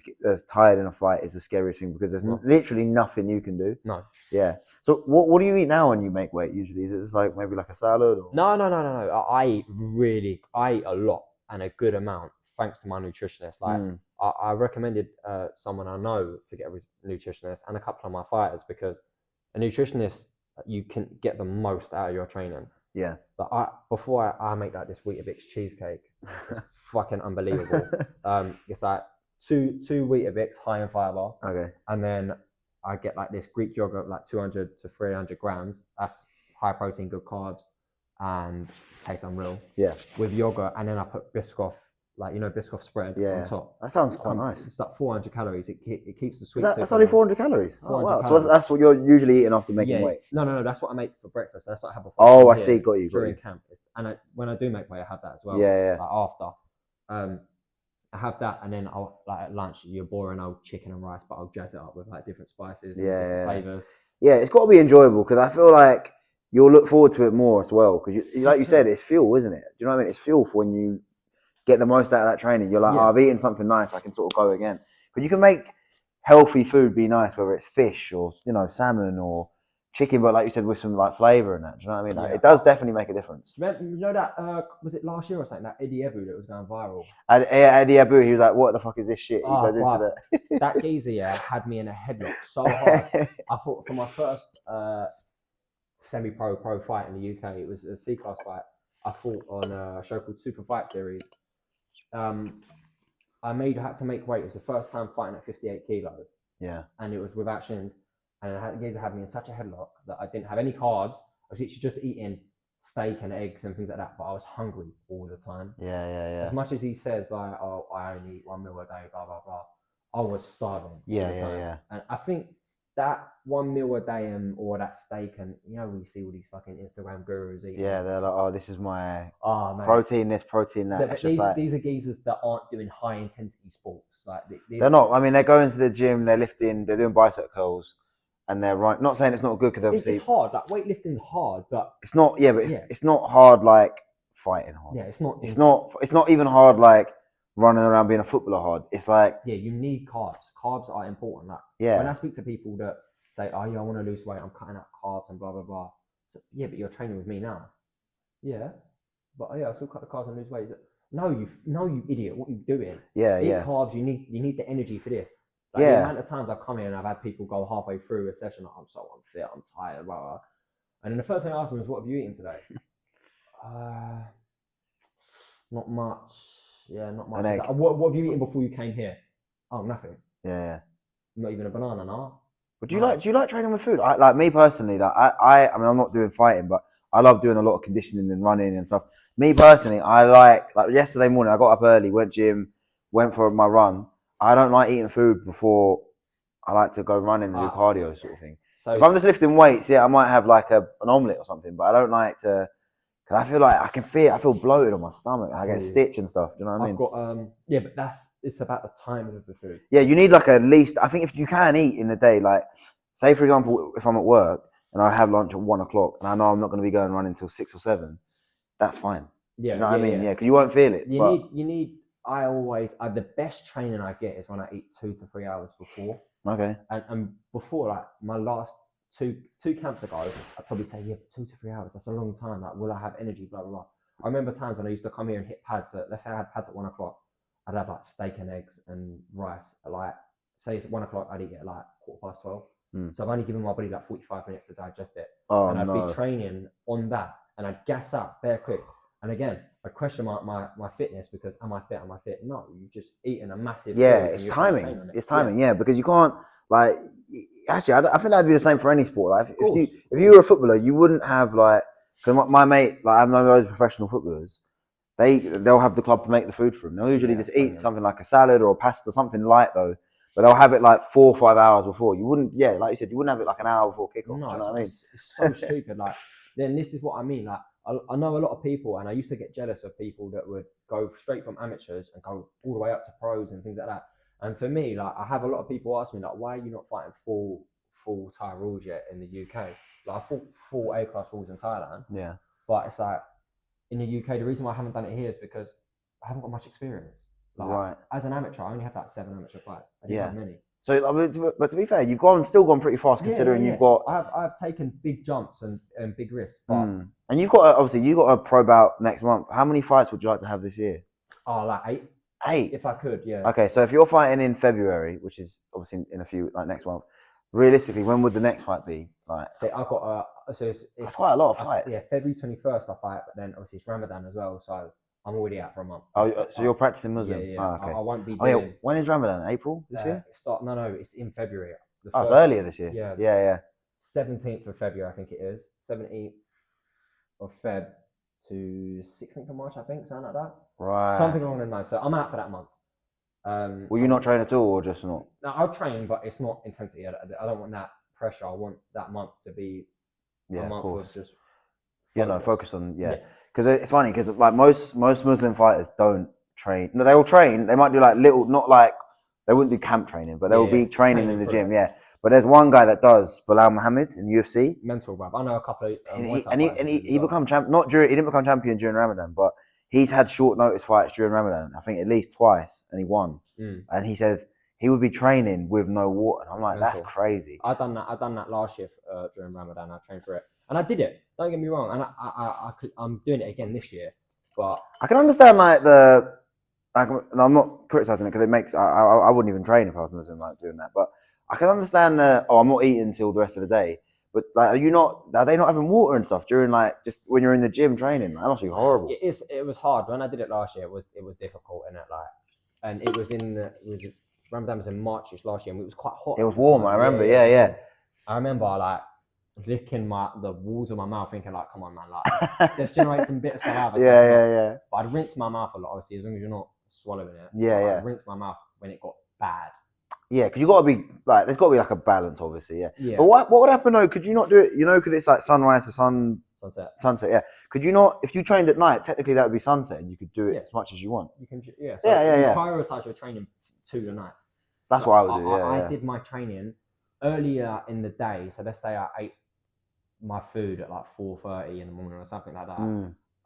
tired in a fight is the scariest thing because there's literally nothing you can do. No. Yeah. So what do you eat now when you make weight usually? Is it just like maybe like a salad? Or? No. I eat a lot and a good amount thanks to my nutritionist. Like I recommended someone I know to get a nutritionist and a couple of my fighters because a nutritionist, you can get the most out of your training. Yeah. But before I make like this Weetabix cheesecake, it's fucking unbelievable. It's like two Weetabix high in fiber. Okay. And then I get like this Greek yogurt, like 200 to 300 grams. That's high protein, good carbs, and tastes unreal. Yeah. With yogurt, and then I put Biscoff, like Biscoff spread on top. That sounds quite nice. It's like 400 calories. It keeps the sweet. That's only 400 calories. 400 wow. calories. So that's what you're usually eating after making weight. No. That's what I make for breakfast. That's what I have before. Oh, I see. Got you. During camp, and when I do make weight, I have that as well. Yeah. Like after. I have that, and then I'll like at lunch, your boring old chicken and rice, but I'll jazz it up with like different spices, and different flavors. Yeah, it's got to be enjoyable because I feel like you'll look forward to it more as well. Because like you said, it's fuel, isn't it? Do you know what I mean? It's fuel for when you get the most out of that training. You're like, I've eaten something nice, I can sort of go again. But you can make healthy food be nice, whether it's fish or salmon or chicken, but like you said, with some like flavour and that. Do you know what I mean? Like, it does definitely make a difference. You know that was it last year or something? That Eddie Ebu that was going viral. Eddie Ebu, he was like, "What the fuck is this shit?" He goes into that geezer had me in a headlock so hard. I thought for my first semi-pro fight in the UK, it was a C-class fight. I fought on a show called Super Fight Series. I had to make weight. It was the first time fighting at 58 kilos. Yeah. And it was without shins. And the geezer had me in such a headlock that I didn't have any carbs. I was literally just eating steak and eggs and things like that, but I was hungry all the time. Yeah. As much as he says like, oh, I only eat 1 meal a day, blah blah blah, I was starving. Yeah. And I think that 1 meal a day or that steak, and when you see all these fucking Instagram gurus eating. Yeah, they're like, oh, this is my protein this, protein that. These are geezers that aren't doing high intensity sports. Like they're not. I mean, they're going to the gym, they're lifting, they're doing bicep curls. And they're right. Not saying it's not good because obviously it's hard. Like weightlifting's hard, but it's not. Yeah, but it's not hard like fighting hard. Yeah, it's not. It's not even hard like running around being a footballer hard. It's like you need carbs. Carbs are important. Like when I speak to people that say, "Oh yeah, I want to lose weight. I'm cutting out carbs and blah blah blah." So, yeah, but you're training with me now. Yeah, but I still cut the carbs and lose weight. No, you idiot. What are you doing? Eat carbs. You need the energy for this. Like the amount of times I've come in and I've had people go halfway through a session, like, I'm so unfit, I'm tired, blah, blah. And then the first thing I ask them is, what have you eaten today? Not much. Yeah, not much. Like, what have you eaten before you came here? Oh, nothing. Yeah. Not even a banana, no. But do you like training with food? Like me personally, like I mean, I'm not doing fighting, but I love doing a lot of conditioning and running and stuff. Me personally, I like yesterday morning, I got up early, went gym, went for my run. I don't like eating food before I like to go running and do cardio sort of thing. So if I'm just lifting weights, I might have like an omelette or something, but I don't like to, because I feel like I feel bloated on my stomach. I get a stitch and stuff. Do you know what I mean? I've got, but it's about the timing of the food. Yeah, you need like at least, I think if you can eat in the day, like say for example, if I'm at work and I have lunch at 1 o'clock and I know I'm not going to be going running until 6 or 7, that's fine. Yeah. Do you know what I mean? Yeah, because you won't feel it. You need. I always the best training I get is when I eat 2 to 3 hours before. Okay. And before, like my last two camps ago, I'd probably say 2 to 3 hours. That's a long time. Like, will I have energy? Blah blah blah. I remember times when I used to come here and hit pads. Let's say I had pads at 1 o'clock. I'd have like steak and eggs and rice. Like say it's 1 o'clock, I'd eat it at like 12:15. So I've only given my body like 45 minutes to digest it. And I'd be training on that, and I'd gas up very quick. And again, I question my fitness because am I fit? Am I fit? No, you've just eaten a massive Yeah, food and it's you're trying to train timing. on it. It's timing. Yeah, because you can't like. Actually, I think that'd be the same for any sport. Like, if you were a footballer, you wouldn't have like. Because my mate, like I've known loads of professional footballers. They'll have the club to make the food for them. They'll usually just eat something like a salad or a pasta, something light though. But they'll have it like 4 or 5 hours before. You wouldn't, yeah, like you said, you wouldn't have it like an hour before kickoff. No, Do you know what I mean? it's so stupid. Like, then this is what I mean. Like, I know a lot of people, and I used to get jealous of people that would go straight from amateurs and go all the way up to pros and things like that. And for me, like, I have a lot of people ask me, like, why are you not fighting full Thai rules yet in the UK? Like, I fought full A class rules in Thailand. Yeah. But it's like in the UK, the reason why I haven't done it here is because I haven't got much experience. Like, right. As an amateur, I only have like 7 amateur fights. I didn't have many. So, but to be fair, you've still gone pretty fast considering you've got. I've taken big jumps and big risks, but and you've got obviously you got a pro bout next month. How many fights would you like to have this year? Oh, like 8. 8, if I could, yeah. Okay, so if you're fighting in February, which is obviously in a few like next month, realistically, when would the next fight be? Like, so I've got it's that's quite a lot of fights. Yeah, February 21st I fight, but then obviously it's Ramadan as well, so I'm already out for a month. Oh, so you're practicing Muslim? Yeah. Oh, okay. I won't be. Oh yeah. When is Ramadan? April this year? No, it's in February. It's earlier this year. Yeah. 17th of February, I think it is. 17th of Feb to 16th of March, I think, something like that. Right. Something along those lines. So I'm out for that month. Will you not train at all, or just not? No, I'll train, but it's not intensity. I don't want that pressure. I want that month to be a month of just. Focus on Because it's funny because like most Muslim fighters don't train. No, they all train. They might do like little, not like they wouldn't do camp training, but they will be training in the gym. Yeah. But there's one guy that does, Bilal Muhammad in UFC. Mental, bruv. I know a couple of. He become champ. He didn't become champion during Ramadan, but he's had short notice fights during Ramadan. I think at least twice, and he won. And he said he would be training with no water. And I'm like, that's crazy. I done that last year during Ramadan. I trained for it, and I did it. Don't get me wrong, and I'm doing it again this year. But I can understand and I'm not criticizing it because it makes I wouldn't even train if I was Muslim like doing that. But I can understand I'm not eating until the rest of the day. But like, are they not having water and stuff during like just when you're in the gym training? That must be horrible. It was hard when I did it last year. It was difficult, and and it was Ramadan was in March last year, and it was quite hot. It was warm. I remember. Yeah. I remember like licking the walls of my mouth, thinking like, "Come on, man, like let's generate some bit of saliva." Yeah. But I'd rinse my mouth a lot, obviously, as long as you're not swallowing it. Yeah. I'd rinse my mouth when it got bad. Yeah, because you got to be like, there's got to be like a balance, obviously. Yeah. But what would happen though? Could you not do it? Because it's like sunrise to sunset. Yeah. Could you not? If you trained at night, technically that would be sunset, and you could do it as much as you want. You can. You prioritize your training to the night. That's what I would do. I did my training earlier in the day. So let's say I ate my food at like 4:30 in the morning or something like that.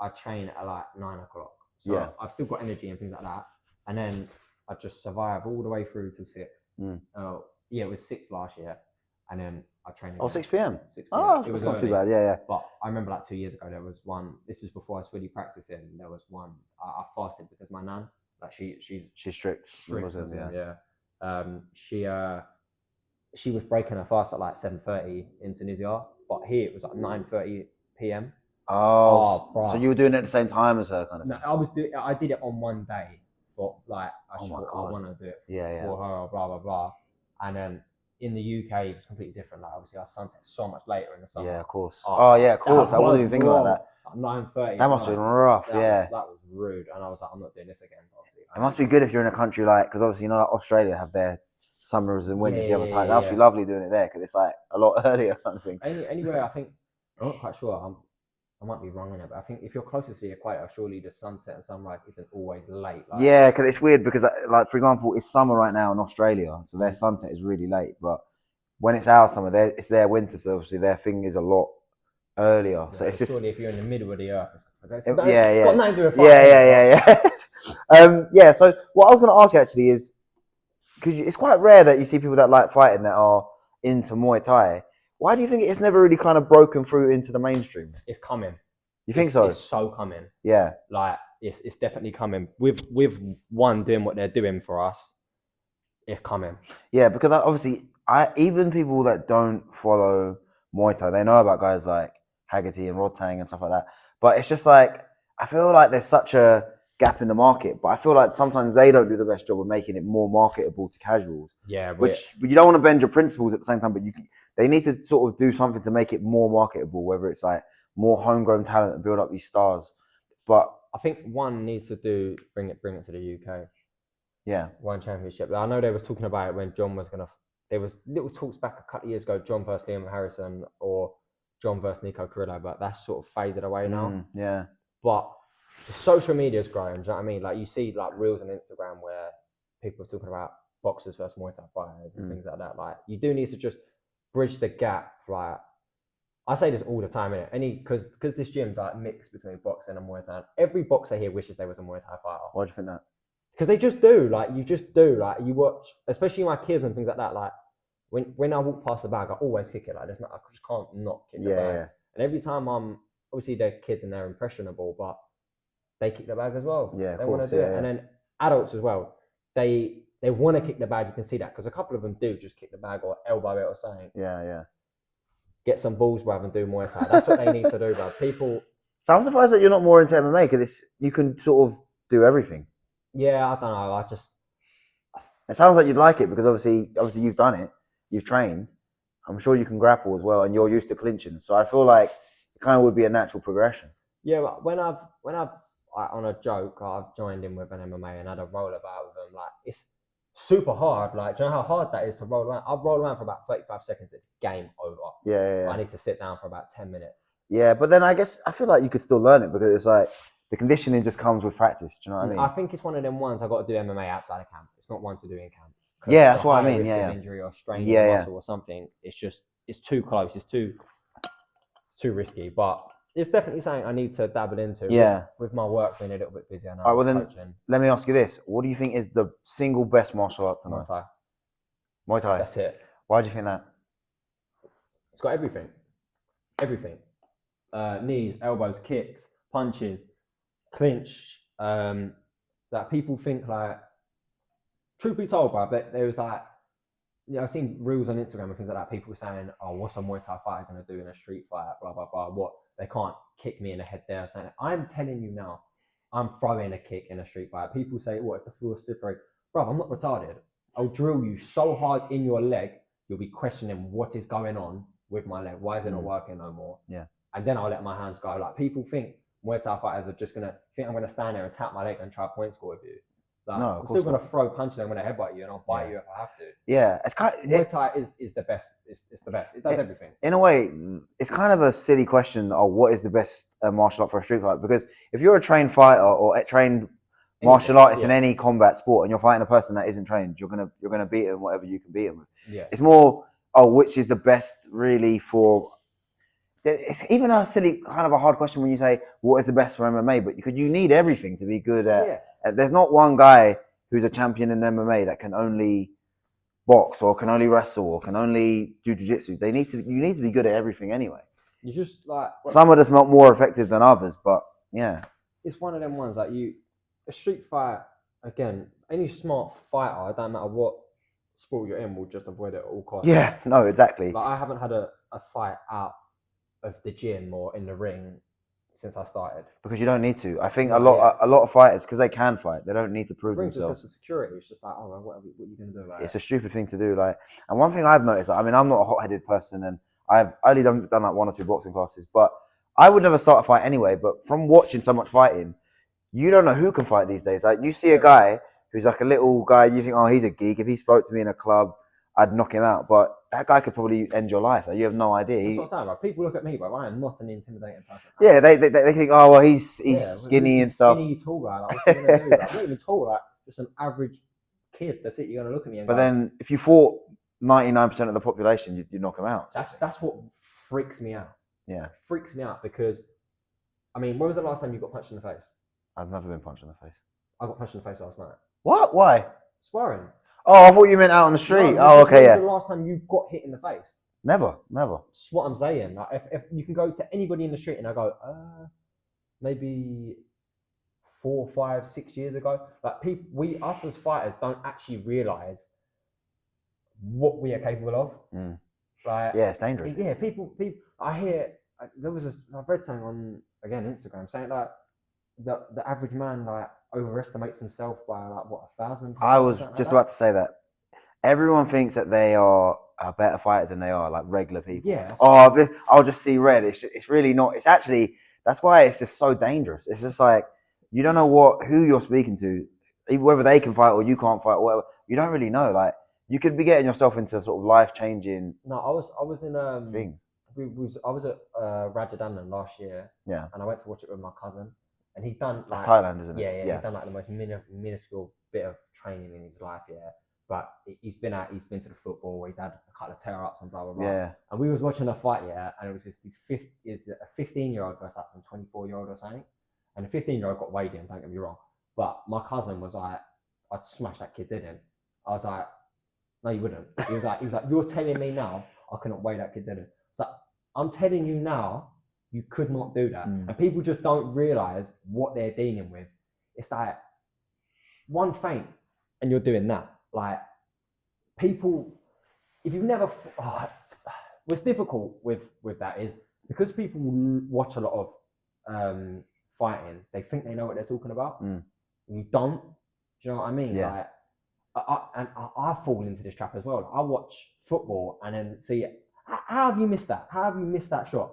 I train at like 9 o'clock. So I've still got energy and things like that. And then I just survive all the way through till 6. It was 6 last year. And then I trained again. 6 p.m. 6 p.m. Oh, it's not too bad. Yeah. But I remember like 2 years ago, there was one. This is before I was fully practicing. There was one. I fasted because my nan, like she's strict. Muslim, she was breaking her fast at like 7:30 in Tunisia, but here it was like 9:30 p.m. Oh, so you were doing it at the same time as her, kind of? No, I did it on one day, but like I want to do it for her, blah blah blah, and then in the UK it was completely different. Like obviously our sunset's so much later in the summer. Yeah, of course. Of course. I wasn't even thinking about that. 9:30. That must have been rough. That was rude, and I was like, I'm not doing this again. Obviously. It must be good if you're in a country like, because obviously like Australia have their summers and winters the other time. That must be lovely doing it there because it's like a lot earlier, kind of thing. Anyway, I think I'm not quite sure. I might be wrong in it, but I think if you're closest to the equator, surely the sunset and sunrise isn't always late. Yeah, because it's weird because, like, for example, it's summer right now in Australia, so their sunset is really late. But when it's our summer, it's their winter, so obviously their thing is a lot earlier. So it's just surely if you're in the middle of the earth, yeah. Got nothing to do with Yeah. So what I was going to ask actually is, because it's quite rare that you see people that like fighting that are into Muay Thai. Why do you think it's never really kind of broken through into the mainstream? It's coming. You think so? It's so coming. Yeah. Like it's definitely coming. With one doing what they're doing for us, it's coming. Yeah, because obviously, even people that don't follow Muay Thai, they know about guys like Haggerty and Rodtang and stuff like that. But it's just like, I feel like there's such a gap in the market, but I feel like sometimes they don't do the best job of making it more marketable to casuals. Yeah, Which you don't want to bend your principles at the same time, but they need to sort of do something to make it more marketable, whether it's like more homegrown talent and build up these stars. But I think one needs to bring it to the UK. Yeah. One championship. I know they was talking about it when John was gonna. There was little talks back a couple of years ago, John versus Liam Harrison or John versus Nico Carrillo, but that's sort of faded away now. Yeah. But social media is growing. Do you know what I mean? Like you see like reels on Instagram where people are talking about boxers versus Muay Thai fighters and things like that. Like you do need to just bridge the gap. Like I say this all the time, innit? Because this gym's like mixed between boxing and Muay Thai. Every boxer here wishes they was a Muay Thai fighter. Why do you think that? Because they just do. Like you just do. Like you watch, especially my kids and things like that. Like when I walk past the bag, I always kick it. Like I just can't not kick the bag. Yeah. And every time obviously they're kids and they're impressionable, but they kick the bag as well. Yeah, they want to do it. And then adults as well. They want to kick the bag. You can see that because a couple of them do just kick the bag or elbow it or something. Yeah. Get some balls, bruv, and do Muay Thai. That's what they need to do, bruv. People. So I'm surprised that you're not more into MMA because you can sort of do everything. Yeah, I don't know. It sounds like you'd like it because obviously you've done it, you've trained. I'm sure you can grapple as well, and you're used to clinching. So I feel like it kind of would be a natural progression. Yeah, but when I've on a joke, I've joined in with an MMA and had a roll about with them. Like it's super hard. Like, do you know how hard that is to roll around? I'll roll around for about 35 seconds. It's game over. Yeah. I need to sit down for about 10 minutes. Yeah, but then I feel like you could still learn it because it's like the conditioning just comes with practice. Do you know what I mean? I think it's one of them ones I got to do MMA outside of camp. It's not one to do in camp. Yeah, that's what I mean. Yeah. Injury or strain of muscle or something. It's too close. It's too risky. But it's definitely something I need to dabble into. Yeah. With my work being a little bit busier now. All right, well then, let me ask you this: what do you think is the single best martial art to know? Muay Thai. Muay Thai. That's it. Why do you think that? It's got everything. Everything. Knees, elbows, kicks, punches, clinch. That people think like. Truth be told, bro, there was like, I've seen reels on Instagram and things like that. People saying, "Oh, what's a Muay Thai fighter going to do in a street fight?" Blah blah blah. What they can't kick me in the head there. Saying, I'm telling you now, I'm throwing a kick in a street fight. People say, "What if the floor is slippery?" Bro, I'm not retarded. I'll drill you so hard in your leg, you'll be questioning what is going on with my leg. Why is it not working no more? Yeah. And then I'll let my hands go. Like people think Muay Thai fighters are just I'm gonna stand there and tap my leg and try point score with you. Like, no, I'm still going to throw punches. I'm going to headbutt you, and I'll bite you if I have to. Yeah, it's kind of, Muay Thai is the best. It's the best. It does everything. In a way, it's kind of a silly question. Oh, what is the best martial art for a street fight? Because if you're a trained fighter or a trained martial artist in any combat sport, and you're fighting a person that isn't trained, you're gonna beat him whatever you can beat him with. Yeah. It's more which is the best really for. It's even a silly kind of a hard question when you say what is the best for MMA, but you need everything to be good at. There's not one guy who's a champion in MMA that can only box or can only wrestle or can only do jiu-jitsu. You need to be good at everything anyway. You just like some are just not more effective than others, but yeah. It's one of them ones like a street fight again. Any smart fighter, it don't matter what sport you're in, will just avoid it at all costs. Yeah, no, exactly. Like I haven't had a fight out of the gym or in the ring since I started. Because you don't need to. I think a lot of fighters, because they can fight, they don't need to prove themselves. Just a security. It's just like, oh, what are you going to do? Like, it's a stupid thing to do. Like, and one thing I've noticed, I mean, I'm not a hot-headed person, and I've only done like 1 or 2 boxing classes, but I would never start a fight anyway. But from watching so much fighting, you don't know who can fight these days. Like, you see a guy who's like a little guy, you think, oh, he's a geek. If he spoke to me in a club, I'd knock him out. But that guy could probably end your life. Like, you have no idea. That's what I'm saying, bro. People look at me, bro. I am not an intimidating person. Yeah, they think, oh, well, he's skinny and stuff. Skinny, tall guy. Like, what's he gonna do? Like, I'm not even tall. Like, just an average kid. That's it. You're gonna look at me. And but then, if you fought 99% of the population, you'd knock them out. That's what freaks me out. Yeah, freaks me out because, I mean, when was the last time you got punched in the face? I've never been punched in the face. I got punched in the face last night. What? Why? Sparring. Oh, I thought you meant out on the street. No, okay, yeah. When was the last time you got hit in the face? Never. That's what I'm saying. Like, if you can go to anybody in the street and I go, maybe 4, 5, 6 years ago, like us as fighters don't actually realize what we are capable of. Mm. Like, yeah, it's dangerous. Yeah, people. I hear I've read something on Instagram saying like the average man like overestimates himself by like what, 1,000 I pounds or was something just like about to say that everyone thinks that they are a better fighter than they are, like regular that. people. Yeah. I'll just see red. It's really not. It's actually that's why it's just so dangerous. It's just like you don't know who you're speaking to, whether they can fight or you can't fight or whatever. You don't really know. Like you could be getting yourself into sort of life changing No, I was in things. I was at Rajadandan last year, Yeah, and I went to watch it with my cousin, and he'd done that's like Thailand, isn't it? yeah, he'd done like the most minuscule bit of training in his life, yeah. But he's been to the football, he's had a couple of tear ups and blah blah blah. Yeah. And we was watching a fight, yeah, and it was just a 15-year-old versus like some 24-year-old or something, and the 15-year-old got weighed in. Don't get me wrong, but my cousin was like, I'd smash that kid's head in. I was like, no, you wouldn't. He was like, you're telling me now I couldn't weigh that kid's head in. It's like, I'm telling you now, you could not do that. And people just don't realize what they're dealing with. It's like one feint and you're doing that. Like people, if you've never, what's difficult with that is because people watch a lot of fighting, they think they know what they're talking about. And you don't. Do you know what I mean? Yeah. Like, I fall into this trap as well. I watch football and then see, how have you missed that? How have you missed that shot?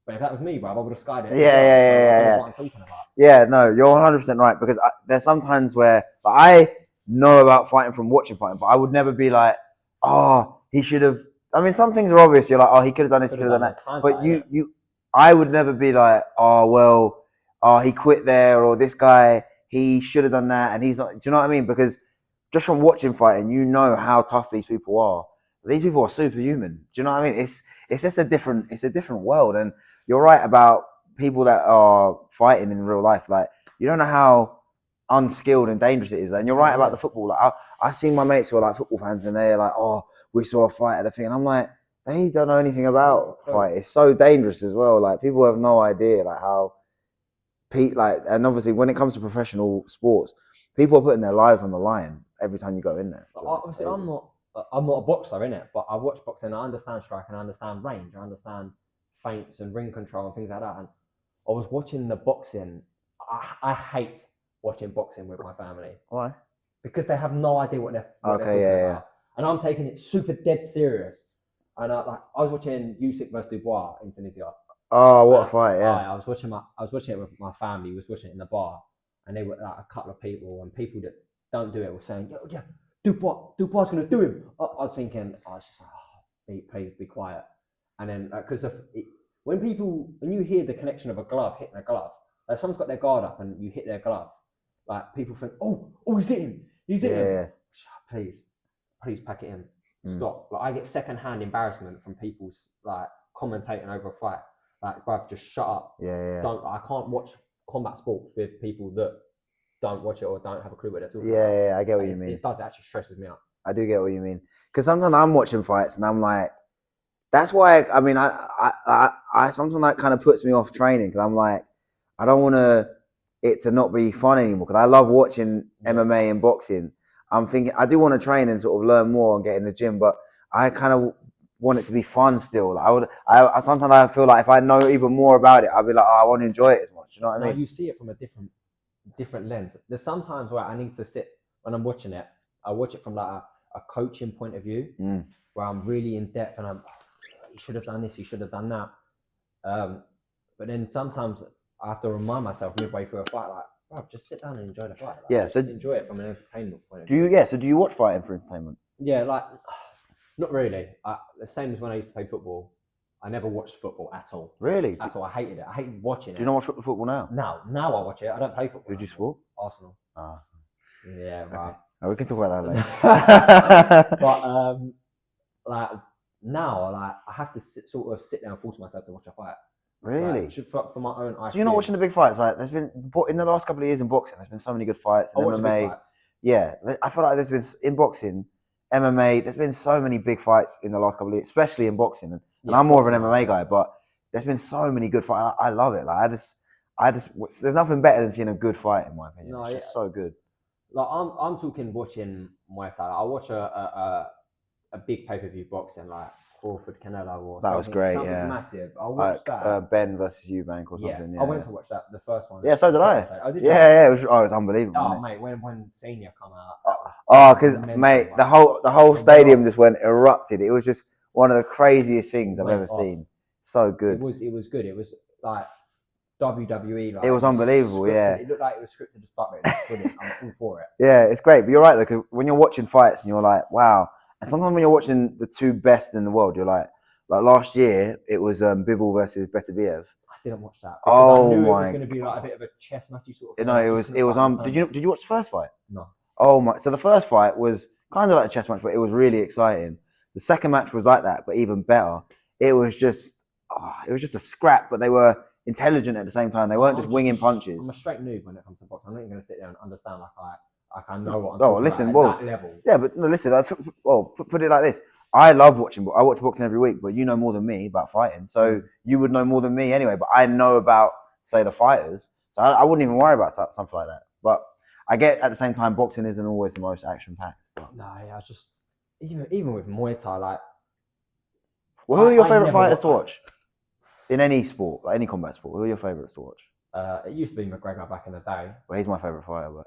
But if that was me, bro, I would have skied it. I don't know what I'm talking about. Yeah, no, you're 100% right because there's sometimes where I know about fighting from watching fighting, but I would never be like, oh, he should have. I mean, some things are obvious. You're like, oh, he could have done this, he could have done that. But I would never be like, oh, well, he quit there, or this guy, he should have done that, and he's not. Do you know what I mean? Because just from watching fighting, you know how tough these people are. These people are superhuman. Do you know what I mean? It's just a different world, and you're right about people that are fighting in real life. Like you don't know how unskilled and dangerous it is. And you're right about the football. Like I've seen my mates who are like football fans, and they're like, "Oh, we saw a fight at the thing," and I'm like, they don't know anything about fight. It's so dangerous as well. Like people have no idea like how and obviously when it comes to professional sports, people are putting their lives on the line every time you go in there. Obviously, I'm not a boxer in it, but I watch boxing. I understand striking, I understand range, I understand feints and ring control and things like that. And I was watching the boxing. I hate watching boxing with my family. Why? Because they have no idea what they're talking about, and I'm taking it super dead serious. And I was watching Usyk versus Dubois in Tunisia. Oh, what a fight! Yeah, I was watching it with my family. We was watching it in the bar, and they were like a couple of people, and people that don't do it were saying, "Yeah, Dubois gonna do him." I was thinking, I was just like, please be quiet. And then because when you hear the connection of a glove hitting a glove, like someone's got their guard up and you hit their glove, like people think, oh, he's hitting. Yeah. Please pack it in. Stop. Like I get secondhand embarrassment from people like commentating over a fight. Like, bruv, just shut up. Yeah. I can't watch combat sports with people that don't watch it or don't have a clue what they're talking about. Yeah, I get what you mean. It does, it actually stresses me out. I do get what you mean. Because sometimes I'm watching fights and I'm like, that's why, I mean, I sometimes that kind of puts me off training because I'm like, I don't want it to not be fun anymore because I love watching MMA and boxing. I'm thinking, I do want to train and sort of learn more and get in the gym, but I kind of want it to be fun still. Like I sometimes I feel like if I know even more about it, I'll be like, oh, I want to enjoy it as much. You know what I mean? You see it from a different lens. There's sometimes where I need to sit when I'm watching it. I watch it from like a coaching point of view, where I'm really in depth and you should have done this, you should have done that. But then sometimes I have to remind myself midway through a fight, like, bro, just sit down and enjoy the fight. Like, so enjoy it from an entertainment point of view. So do you watch fighting for entertainment? Yeah, like not really. The same as when I used to play football. I never watched football at all. Really? At all. I hated it. I hated watching it. Do you not watch football now? Now I watch it. I don't play football. Who do you support? Arsenal. Ah. Yeah, right. Okay. Oh, we can talk about that later. But like now, like I have to sit there and force myself to watch a fight. Really? Like, for my own IQ. So you're not watching the big fights? Like there's been in the last couple of years in boxing, there's been so many good fights. In MMA, yeah, I feel like there's been in boxing, MMA. There's been so many big fights in the last couple of years, especially in boxing. And I'm more of an MMA guy, but there's been so many good fights. I love it. Like I just there's nothing better than seeing a good fight in my opinion. No, it's just so good. Like I'm talking watching Muay Thai. I watch a big pay-per-view boxing. Like Crawford Canelo or That was something, great, something yeah. massive. I watched that. Ben versus Eubank or Yeah, something. I went to watch that, the first one. Yeah, so did I. Oh, did you? Yeah, it was unbelievable. Oh, Wasn't it? mate, when Senior come out. Oh, because mental, mate, right? the whole It stadium went just went erupted. It was just one of the craziest things I've went ever off. seen. So good. It was good. It was like WWE. Like, It was unbelievable. scripted. Yeah. It looked like it was scripted as fuck. It was brilliant. I'm all for it. Yeah, it's great. But you're right though, 'cause when you're watching fights and you're like, wow. And sometimes when you're watching the two best in the world, you're like last year it was Bivol versus Beterbiev. I didn't watch that because Oh I knew it my was going to be like a bit of a chess matchy sort of thing. No, it was did you watch the first fight? No. Oh my! So the first fight was kind of like a chess match, but it was really exciting. The second match was like that, but even better. It was just a scrap, but they were intelligent at the same time. They weren't just winging punches. I'm a straight noob when it comes to boxing. I'm not even going to sit there and understand like I know what I'm Oh, talking listen, about at that level. Yeah, but no, listen. Put it like this. I love watching. I watch boxing every week, but you know more than me about fighting, so you would know more than me anyway. But I know about, say, the fighters, so I wouldn't even worry about something like that. But I get at the same time, boxing isn't always the most action-packed. No, yeah, I just even with Muay Thai, like. Well, who are your favourite fighters to watch in any sport, like any combat sport? Who are your favourites to watch? It used to be McGregor back in the day. Well, he's my favourite fighter, but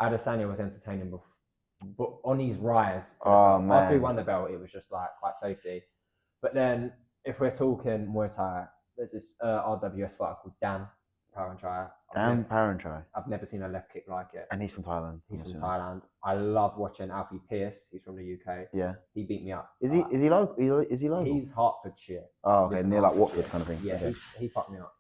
Adesanya was entertaining, but on his rise, man, after he won the belt, it was just like quite safety. But then, if we're talking Muay Thai, there's this RWS fighter called Dan Paranchai. Dan Paranchai. I've never seen a left kick like it. And he's from Thailand. He's from Thailand. I love watching Alfie Pierce. He's from the UK. Yeah. He beat me up. Is he local? Is he local? He's Hertfordshire. Oh, okay. Near like Watford kind of thing. Yeah, okay. he fucked me up.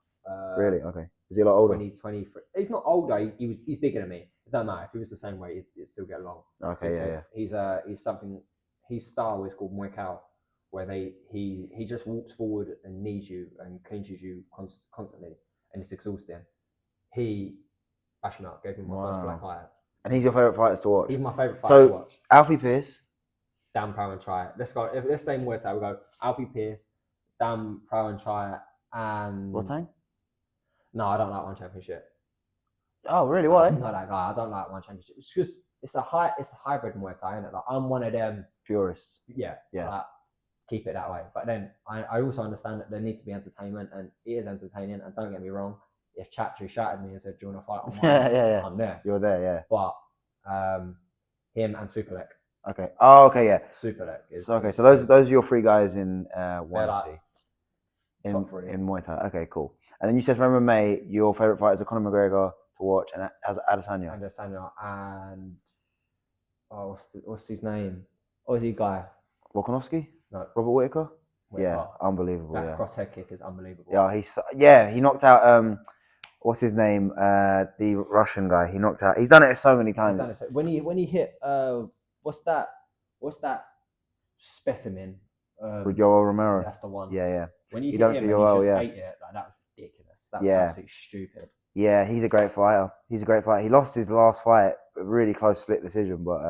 Really? Okay. Is he a lot older? 23. He's not older. He's bigger than me. It doesn't matter. If he was the same weight, he'd still get along. Okay, yeah. He's something. His style is called Muay Thai, where he just walks forward and knees you and clinches you constantly, and it's exhausting. He bashed me up, gave me my first black eye. And he's your favourite fighters to watch? He's my favourite fighter to watch. Alfie Pierce. Dan Paranchai. Let's go. Let's say Muay Thai. We go Alfie Pierce, Dan Paranchai, and What time? No, I don't like one championship. Oh, really? Why? I'm not that guy. I don't like one championship. It's just it's a hybrid Muay Thai, isn't it? Like I'm one of them purists. Yeah. Like, keep it that way. But then I also understand that there needs to be entertainment, and it is entertaining. And don't get me wrong, if Chatri shouted me and said, "Do you want to fight on mine?" I'm there. You're there, yeah. But him and Superlek. Okay. Oh, okay, yeah. Superlek is okay. So those are your three guys in like in Muay Thai. Okay, cool. And then you said from MMA, your favourite fighters are Conor McGregor to watch and Adesanya. And what's his name? Aussie guy. Volkanovski? No. Robert Whittaker? Yeah, unbelievable. That cross-head kick is unbelievable. Yeah, he knocked out what's his name? The Russian guy. He knocked out. He's done it so many times. When he hit what's that specimen? With Yoel Romero. That's the one. Yeah. When you hit him, Yoel, ate it, like, that was ridiculous. That was absolutely stupid. Yeah, he's a great fighter. He lost his last fight, a really close split decision, but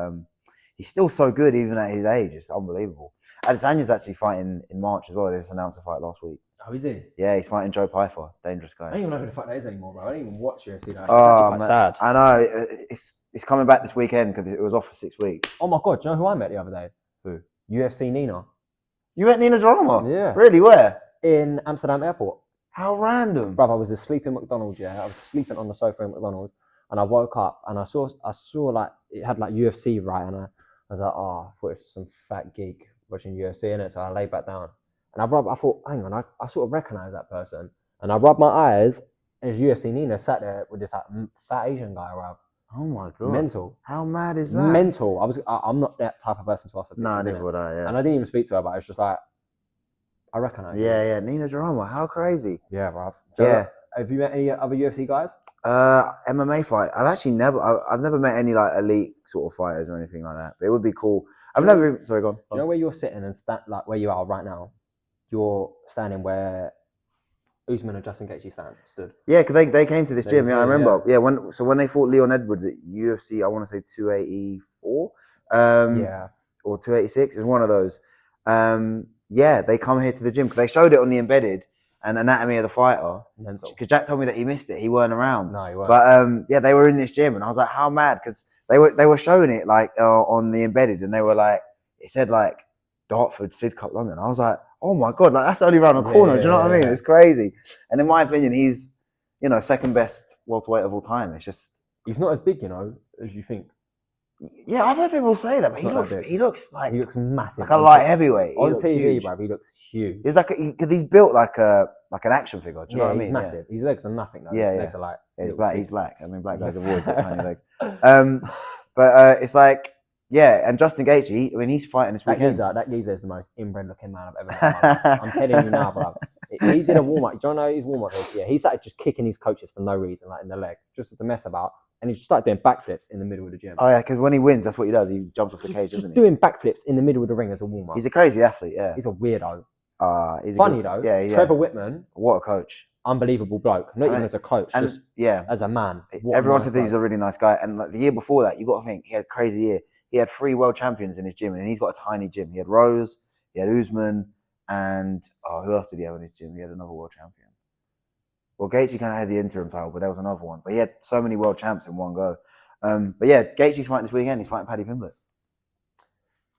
he's still so good even at his age. It's unbelievable. Adesanya's actually fighting in March as well. They just announced a fight last week. Oh, is he? Yeah, he's fighting Joe Pyfer, dangerous guy. I don't even know who the fuck that is anymore, bro. I don't even watch UFC. Oh, quite sad. I know. It's coming back this weekend because it was off for 6 weeks. Oh my god, do you know who I met the other day? Who? UFC Nina. You met Nina Drama? Yeah. Really? Where? In Amsterdam airport. How random. Bruv, I was asleep in McDonald's, yeah. I was sleeping on the sofa in McDonald's, and I woke up and I saw like it had like UFC, right? And I was like, oh, I thought it was some fat geek watching UFC, innit? So I lay back down. And I thought, hang on, I sort of recognise that person. And I rubbed my eyes, and it's UFC Nina sat there with this like fat Asian guy around. Oh my god. Mental. How mad is that? Mental. I'm not that type of person to ask for pictures. No, never would I, yeah. And I didn't even speak to her, but it's just like, I recognise her. Yeah, Nina Drama. How crazy. Yeah, bruv. Yeah. Have you met any other UFC guys? MMA fight. I've never met any like elite sort of fighters or anything like that. But it would be cool. Sorry, go on. You know where you're sitting and like where you are right now? You're standing where Usman and Justin Gaethje stood. Yeah, because they came to this gym. Yeah, I remember. Yeah, when they fought Leon Edwards at UFC, I want to say 284. Or 286. It was one of those. Yeah, they come here to the gym because they showed it on the embedded and Anatomy of the Fighter. Because Jack told me that he missed it. He weren't around. No, he weren't. But yeah, they were in this gym and I was like, how mad? Because they were showing it like on the embedded and they were like, it said like Dartford, Sidcup, London. I was like, oh my God, like that's only around the corner. Do you know what I mean? It's crazy. And in my opinion, he's, you know, second best welterweight of all time. It's just he's not as big, you know, as you think. yeah, I've heard people say that, but He's not that big. he looks like He looks massive. like a light heavyweight. On TV, bruv, he looks huge. He's like because he's built like an action figure. Do you know what I mean? He's massive. His legs are nothing though. Yeah, His legs are like he's black. He's black. I mean, black guys have always got tiny legs. But it's like and Justin Gaethje. I mean, he's fighting this weekend. That geezer is the most inbred looking man I've ever met. I'm telling you now, bruv. He did a warm up. Do you know his warm up? Yeah, he started just kicking his coaches for no reason, like in the leg, just to mess about. And he just started doing backflips in the middle of the gym. Oh yeah, because when he wins, that's what he does. He jumps off the cage, doesn't he? Doing backflips in the middle of the ring as a warm up. He's a crazy athlete. Yeah, he's a weirdo. He's funny though. Yeah. Trevor Whitman. What a coach. Unbelievable bloke. Not even as a coach, and just as a man. Everyone said he's a really nice guy. And like the year before that, you got to think he had a crazy year. He had 3 world champions in his gym, and he's got a tiny gym. He had Rose, he had Usman, and who else did he have in his gym? He had another world champion. Well, Gaethje kind of had the interim title, but there was another one. But he had so many world champs in one go. But yeah, Gaethje's fighting this weekend. He's fighting Paddy Pimblett.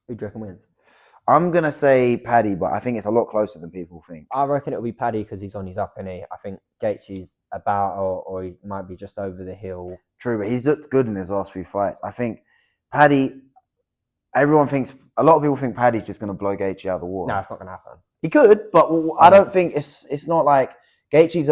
Who do you reckon wins? I'm going to say Paddy, but I think it's a lot closer than people think. I reckon it'll be Paddy because he's on his up, innit? I think Gaethje's about, or he might be just over the hill. True, but he's looked good in his last few fights. I think Paddy, a lot of people think Paddy's just going to blow Gaethje out of the water. No, it's not going to happen. He could, but I don't think it's not like Paddy's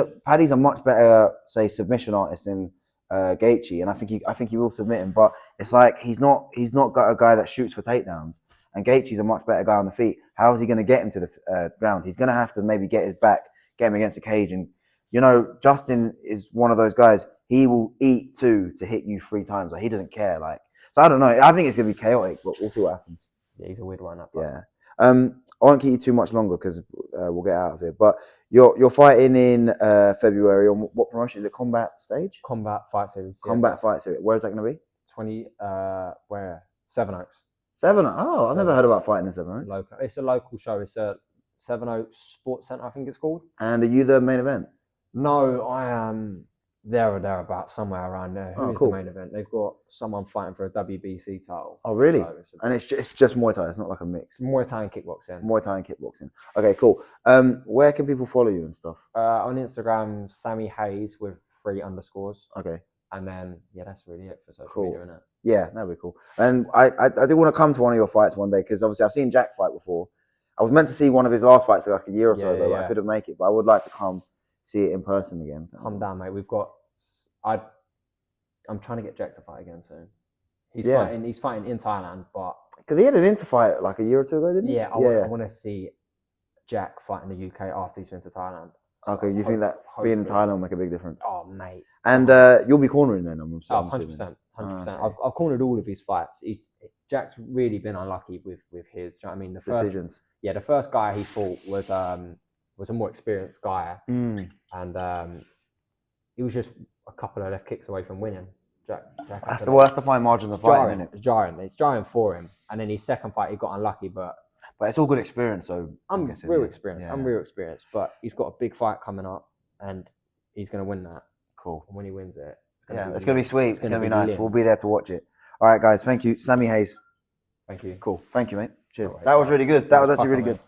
a much better, say, submission artist than Gaethje, and I think he will submit him. But it's like he's not got a guy that shoots for takedowns. And Gaethje's a much better guy on the feet. How is he going to get him to the ground? He's going to have to maybe get his back, get him against the cage. And, you know, Justin is one of those guys. He will eat 2 to hit you 3 times. Like, he doesn't care. Like, so I don't know. I think it's going to be chaotic, but we'll see what happens. Yeah, he's a weird one. Yeah. I won't keep you too much longer because we'll get out of here. But you're fighting in February on what promotion? Is it Combat Stage? Combat Fight Series. Combat Fight Series. Where is that going to be? Where? Seven Oaks. I've never heard about fighting in Seven Oaks. Local. It's a local show. It's a Seven Oaks Sports Centre, I think it's called. And are you the main event? No, I am there or thereabouts, somewhere around there. Who's the main event? They've got someone fighting for a WBC title. Oh, really? So and it's just Muay Thai. It's not like a mix. Muay Thai and kickboxing. Muay Thai and kickboxing. Okay, cool. Where can people follow you and stuff? On Instagram, Sami Hayes with 3 underscores. Okay. And then, yeah, that's really it for social media, isn't it? Yeah, that'd be cool. And I do want to come to one of your fights one day because obviously I've seen Jack fight before. I was meant to see one of his last fights like a year or so ago, but I couldn't make it. But I would like to come see it in person again. Come down, mate. I'm trying to get Jack to fight again soon. He's fighting in Thailand, but because he had an inter fight like a year or 2 ago, didn't he? Yeah, I want to see Jack fight in the UK after he's been to Thailand. Okay, you think that being in Thailand will make a big difference? Oh, mate. And you'll be cornering then, I'm assuming. 100%. 100%. I've cornered all of his fights. Jack's really been unlucky with his. Do you know what I mean? Decisions. The first guy he fought was a more experienced guy, and he was just a couple of left kicks away from winning. Jack that's the fine margin of fighting, isn't it? It's jarring for him. And then his second fight, he got unlucky, but it's all good experience. So I'm real experienced. But he's got a big fight coming up, and he's going to win that. Cool. And when he wins it, it's going to be sweet. It's going to be nice. We'll be there to watch it. All right, guys. Thank you, Sami Hayes. Thank you. Cool. Thank you, mate. Cheers. That was really good. That was actually really good.